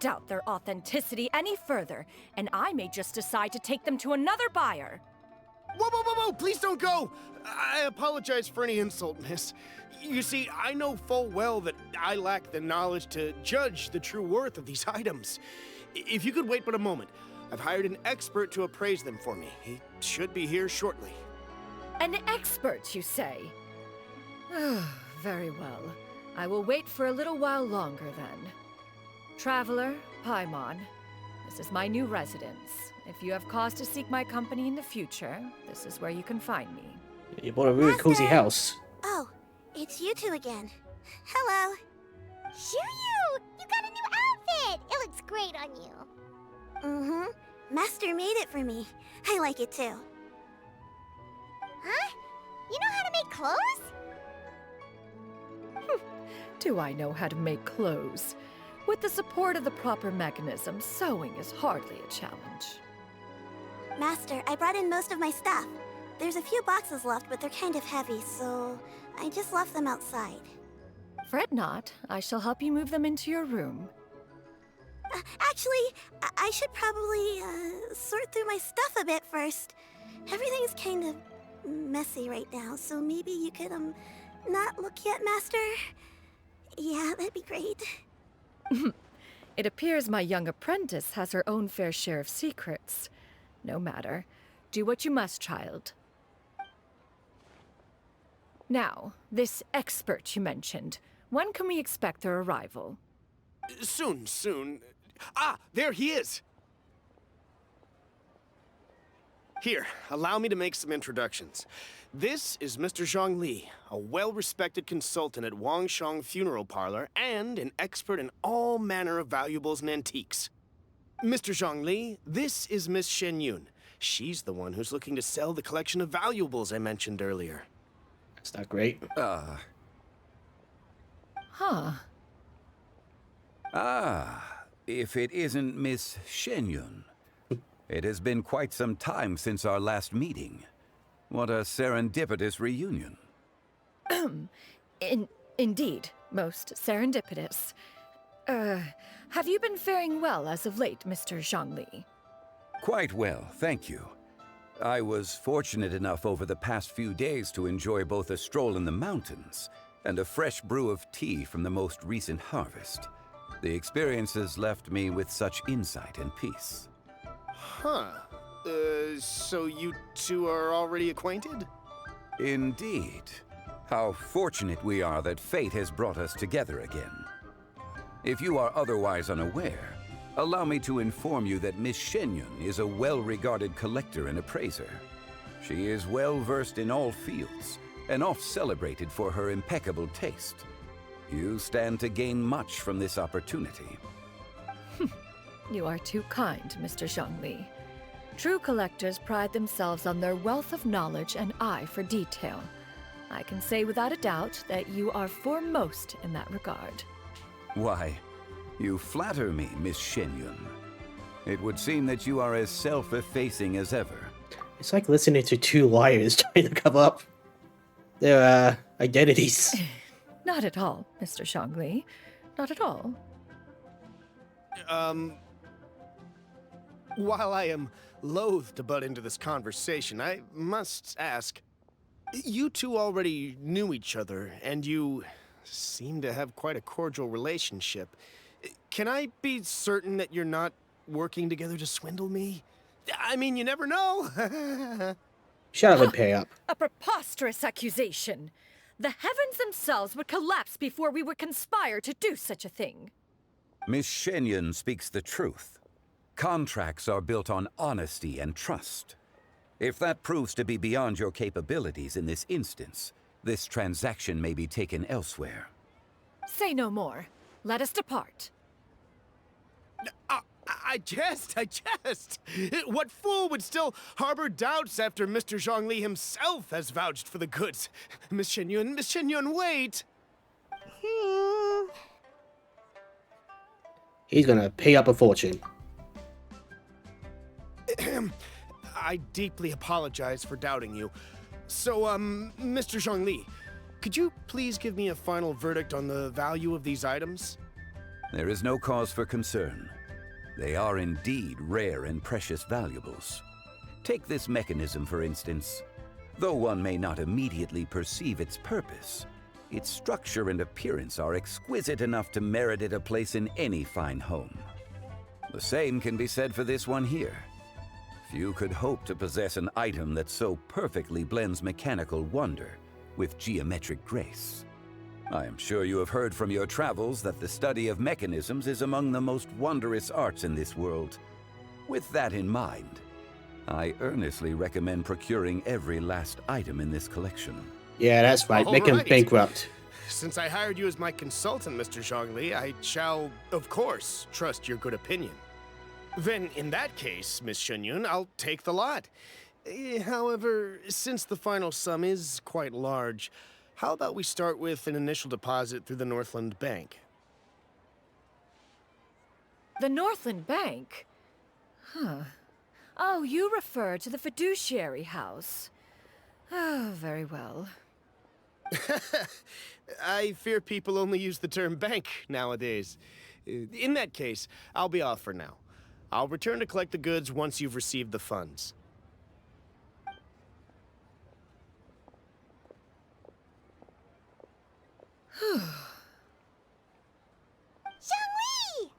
Doubt their authenticity any further, and I may just decide to take them to another buyer. Whoa! Please don't go! I apologize for any insult, miss. You see, I know full well that I lack the knowledge to judge the true worth of these items. If you could wait but a moment, I've hired an expert to appraise them for me. He should be here shortly. An expert, you say? Very well. I will wait for a little while longer, then. Traveler, Paimon, this is my new residence. If you have cause to seek my company in the future, this is where you can find me. You bought a really cozy house. Oh, it's you two again. Hello. Xianyun, you got a new outfit. It looks great on you. Mm-hmm. Master made it for me. I like it too. Huh? You know how to make clothes? Do I know how to make clothes? With the support of the proper mechanism, sewing is hardly a challenge. Master, I brought in most of my stuff. There's a few boxes left, but they're kind of heavy, so I just left them outside. Fret not. I shall help you move them into your room. Actually, I should probably sort through my stuff a bit first. Everything's kind of messy right now, so maybe you could, not look yet, Master? Yeah, that'd be great. It appears my young apprentice has her own fair share of secrets. No matter. Do what you must, child. Now, this expert you mentioned, when can we expect their arrival? Soon. Ah, there he is! Here, allow me to make some introductions. This is Mr. Zhang Li, a well-respected consultant at Wangshang Funeral Parlor and an expert in all manner of valuables and antiques. Mr. Zhang Li, this is Miss Xianyun. She's the one who's looking to sell the collection of valuables I mentioned earlier. That's not great. If it isn't Miss Xianyun. It has been quite some time since our last meeting. What a serendipitous reunion. Indeed, most serendipitous. Have you been faring well as of late, Mr. Zhangli? Quite well, thank you. I was fortunate enough over the past few days to enjoy both a stroll in the mountains and a fresh brew of tea from the most recent harvest. The experiences left me with such insight and peace. Huh. So you two are already acquainted? Indeed. How fortunate we are that fate has brought us together again. If you are otherwise unaware, allow me to inform you that Miss Xianyun is a well-regarded collector and appraiser. She is well-versed in all fields, and oft-celebrated for her impeccable taste. You stand to gain much from this opportunity. You are too kind, Mr. Zhangli. True collectors pride themselves on their wealth of knowledge and eye for detail. I can say without a doubt that you are foremost in that regard. Why, you flatter me, Miss Xianyun. It would seem that you are as self-effacing as ever. It's like listening to two liars trying to cover up their identities. Not at all, Mr. Zhongli. Not at all. While I am loath to butt into this conversation, I must ask, you two already knew each other, and you seem to have quite a cordial relationship. Can I be certain that you're not working together to swindle me? I mean, you never know. Shut up and pay up. A preposterous accusation. The heavens themselves would collapse before we would conspire to do such a thing. Miss Xianyun speaks the truth. Contracts are built on honesty and trust. If that proves to be beyond your capabilities in this instance, this transaction may be taken elsewhere. Say no more. Let us depart. I jest. What fool would still harbor doubts after Mr. Zhongli himself has vouched for the goods? Miss Xianyun, wait! He's gonna pay up a fortune. I deeply apologize for doubting you. So, Mr. Zhongli, could you please give me a final verdict on the value of these items? There is no cause for concern. They are indeed rare and precious valuables. Take this mechanism, for instance. Though one may not immediately perceive its purpose, its structure and appearance are exquisite enough to merit it a place in any fine home. The same can be said for this one here. Few could hope to possess an item that so perfectly blends mechanical wonder with geometric grace. I am sure you have heard from your travels that the study of mechanisms is among the most wondrous arts in this world. With that in mind, I earnestly recommend procuring every last item in this collection. Yeah, that's right. Make him bankrupt. Since I hired you as my consultant, Mr. Zhongli, I shall, of course, trust your good opinion. Then, in that case, Miss Xianyun, I'll take the lot. However, since the final sum is quite large, how about we start with an initial deposit through the Northland Bank? The Northland Bank? Huh. Oh, you refer to the fiduciary house. Oh, very well. I fear people only use the term bank nowadays. In that case, I'll be off for now. I'll return to collect the goods once you've received the funds. Xiangli!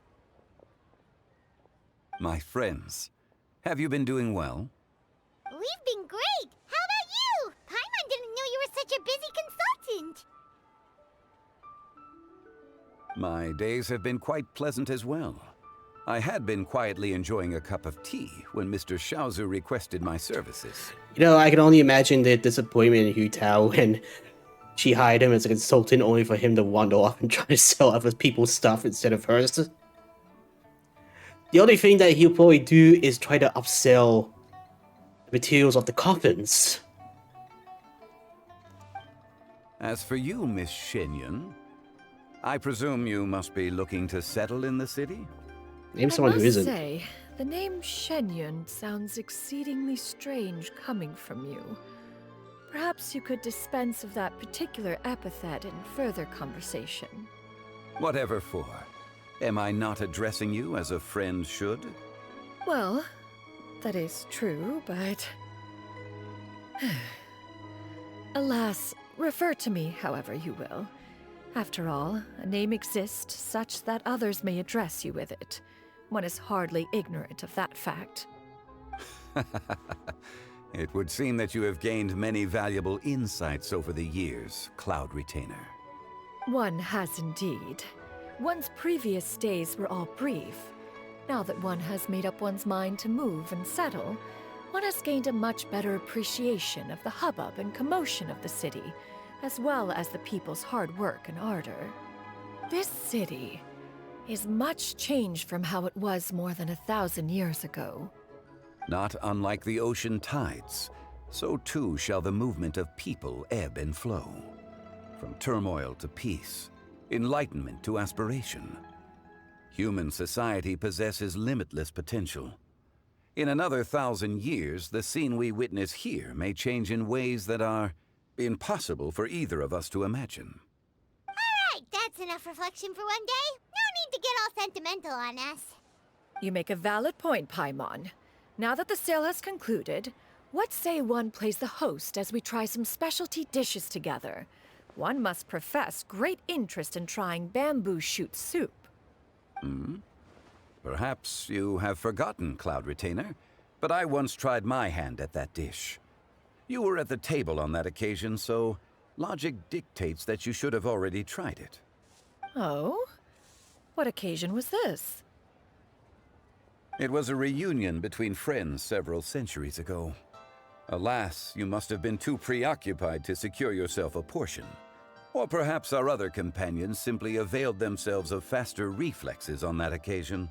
My friends, have you been doing well? We've been great! How about you? Paimon didn't know you were such a busy consultant! My days have been quite pleasant as well. I had been quietly enjoying a cup of tea when Mr. Xiaozu requested my services. You know, I can only imagine the disappointment in Hu Tao when she hired him as a consultant only for him to wander off and try to sell other people's stuff instead of hers. The only thing that he'll probably do is try to upsell the materials of the coffins. As for you, Miss Xianyun, I presume you must be looking to settle in the city? Name someone who isn't. I must say, the name Xianyun sounds exceedingly strange coming from you. Perhaps you could dispense of that particular epithet in further conversation. Whatever for. Am I not addressing you as a friend should? Well, that is true, but... Alas, refer to me however you will. After all, a name exists such that others may address you with it. One is hardly ignorant of that fact. It would seem that you have gained many valuable insights over the years, Cloud Retainer. One has indeed. One's previous stays were all brief. Now that one has made up one's mind to move and settle, one has gained a much better appreciation of the hubbub and commotion of the city, as well as the people's hard work and ardor. This city is much changed from how it was more than 1,000 years ago. Not unlike the ocean tides, so too shall the movement of people ebb and flow. From turmoil to peace, enlightenment to aspiration. Human society possesses limitless potential. In another 1,000 years, the scene we witness here may change in ways that are impossible for either of us to imagine. Alright, that's enough reflection for one day. No need to get all sentimental on us. You make a valid point, Paimon. Now that the sale has concluded, what say one plays the host as we try some specialty dishes together? One must profess great interest in trying bamboo shoot soup. Perhaps you have forgotten, Cloud Retainer, but I once tried my hand at that dish. You were at the table on that occasion, so logic dictates that you should have already tried it. Oh? What occasion was this? It was a reunion between friends several centuries ago. Alas, you must have been too preoccupied to secure yourself a portion. Or perhaps our other companions simply availed themselves of faster reflexes on that occasion.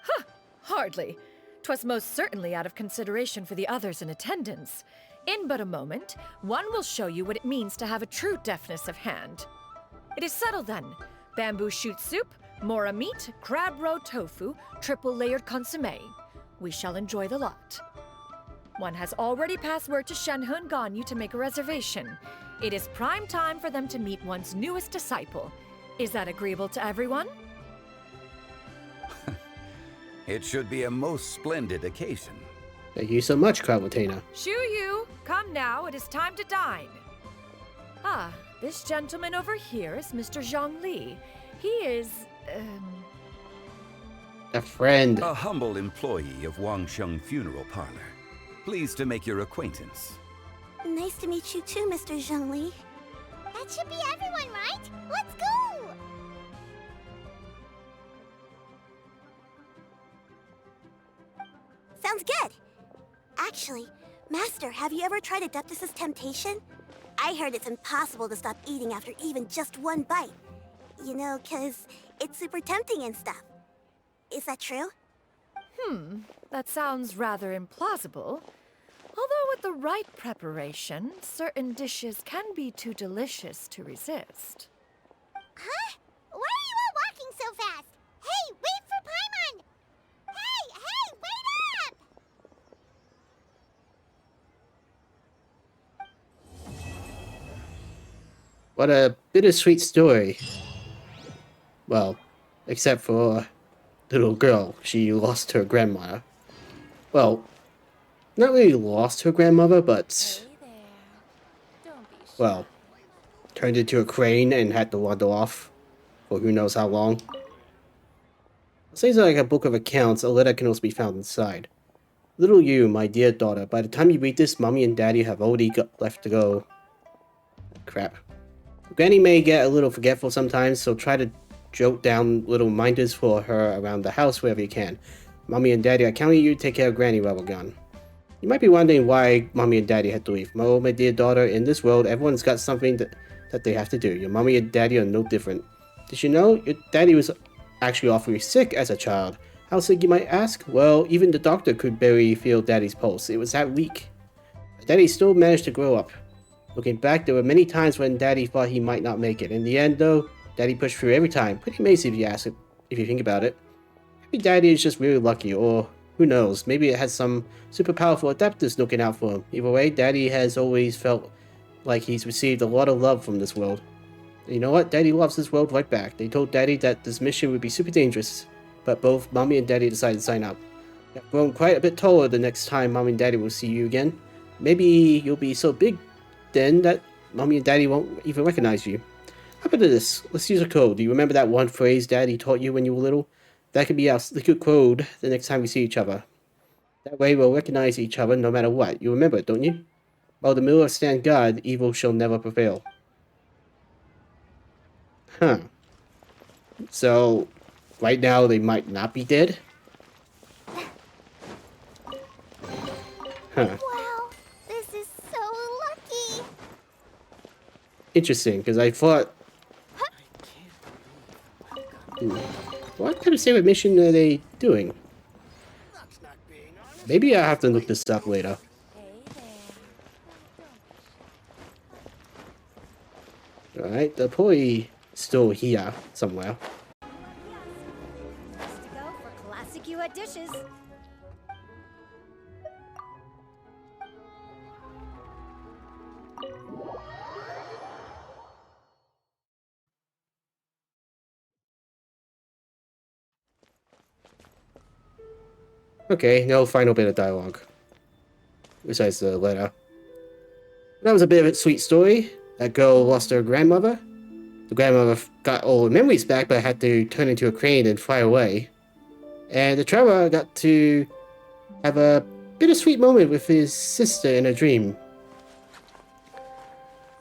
Huh! Hardly. 'Twas most certainly out of consideration for the others in attendance. In but a moment, one will show you what it means to have a true deftness of hand. It is settled then. Bamboo shoot soup, mora meat, crab roe tofu, triple-layered consommé. We shall enjoy the lot. One has already passed word to Shenhe and Ganyu to make a reservation. It is prime time for them to meet one's newest disciple. Is that agreeable to everyone? It should be a most splendid occasion. Thank you so much, Cloud Retainer. Shu Yu, come now, it is time to dine. Ah, this gentleman over here is Mr. Zhang Li. He is, A friend. A humble employee of Wangsheng Funeral Parlor. Pleased to make your acquaintance. Nice to meet you too, Mr. Zhengli. That should be everyone, right? Let's go! Sounds good. Actually, Master, have you ever tried Adeptus' temptation? I heard it's impossible to stop eating after even just one bite. You know, 'cause it's super tempting and stuff. Is that true? That sounds rather implausible. Although with the right preparation, certain dishes can be too delicious to resist. Huh? Why are you all walking so fast? Hey, wait for Paimon! Hey, wait up! What a bittersweet story. Well, except for the little girl. She lost her grandmother. Well, not really lost her grandmother, but... well, turned into a crane and had to wander off for who knows how long. It seems like a book of accounts. A letter can also be found inside. Little you, my dear daughter, by the time you read this, Mommy and Daddy have already left to go. Crap. Granny may get a little forgetful sometimes, so try to jot down little reminders for her around the house wherever you can. Mommy and Daddy are counting you to take care of Granny while we're gone. You might be wondering why Mommy and Daddy had to leave. Oh, my dear daughter, in this world, everyone's got something that they have to do. Your Mommy and Daddy are no different. Did you know your Daddy was actually awfully sick as a child? How sick, you might ask? Well, even the doctor could barely feel Daddy's pulse. It was that weak. Daddy still managed to grow up. Looking back, there were many times when Daddy thought he might not make it. In the end, though, Daddy pushed through every time. Pretty amazing if you ask, if you think about it. Maybe Daddy is just really lucky, or who knows, maybe it has some super powerful adeptus looking out for him. Either way, Daddy has always felt like he's received a lot of love from this world. And you know what? Daddy loves this world right back. They told Daddy that this mission would be super dangerous, but both Mommy and Daddy decided to sign up. You've grown quite a bit taller the next time Mommy and Daddy will see you again. Maybe you'll be so big then that Mommy and Daddy won't even recognize you. How about this? Let's use a code. Do you remember that one phrase Daddy taught you when you were little? That could be our secret code the next time we see each other. That way we'll recognize each other no matter what. You remember it, don't you? While the middle stand guard, evil shall never prevail. Huh. So, right now they might not be dead? Huh. Wow, this is so lucky. Interesting, because I thought... what kind of secret mission are they doing? Maybe I have to look this up later. Alright, they're probably still here somewhere. To go for classic Yua dishes. Okay, no final bit of dialogue. Besides the letter. That was a bit of a sweet story. That girl lost her grandmother. The grandmother got all her memories back, but had to turn into a crane and fly away. And the traveler got to have a bittersweet moment with his sister in a dream.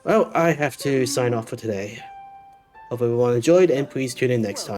Well, I have to sign off for today. Hope everyone enjoyed, and please tune in next time.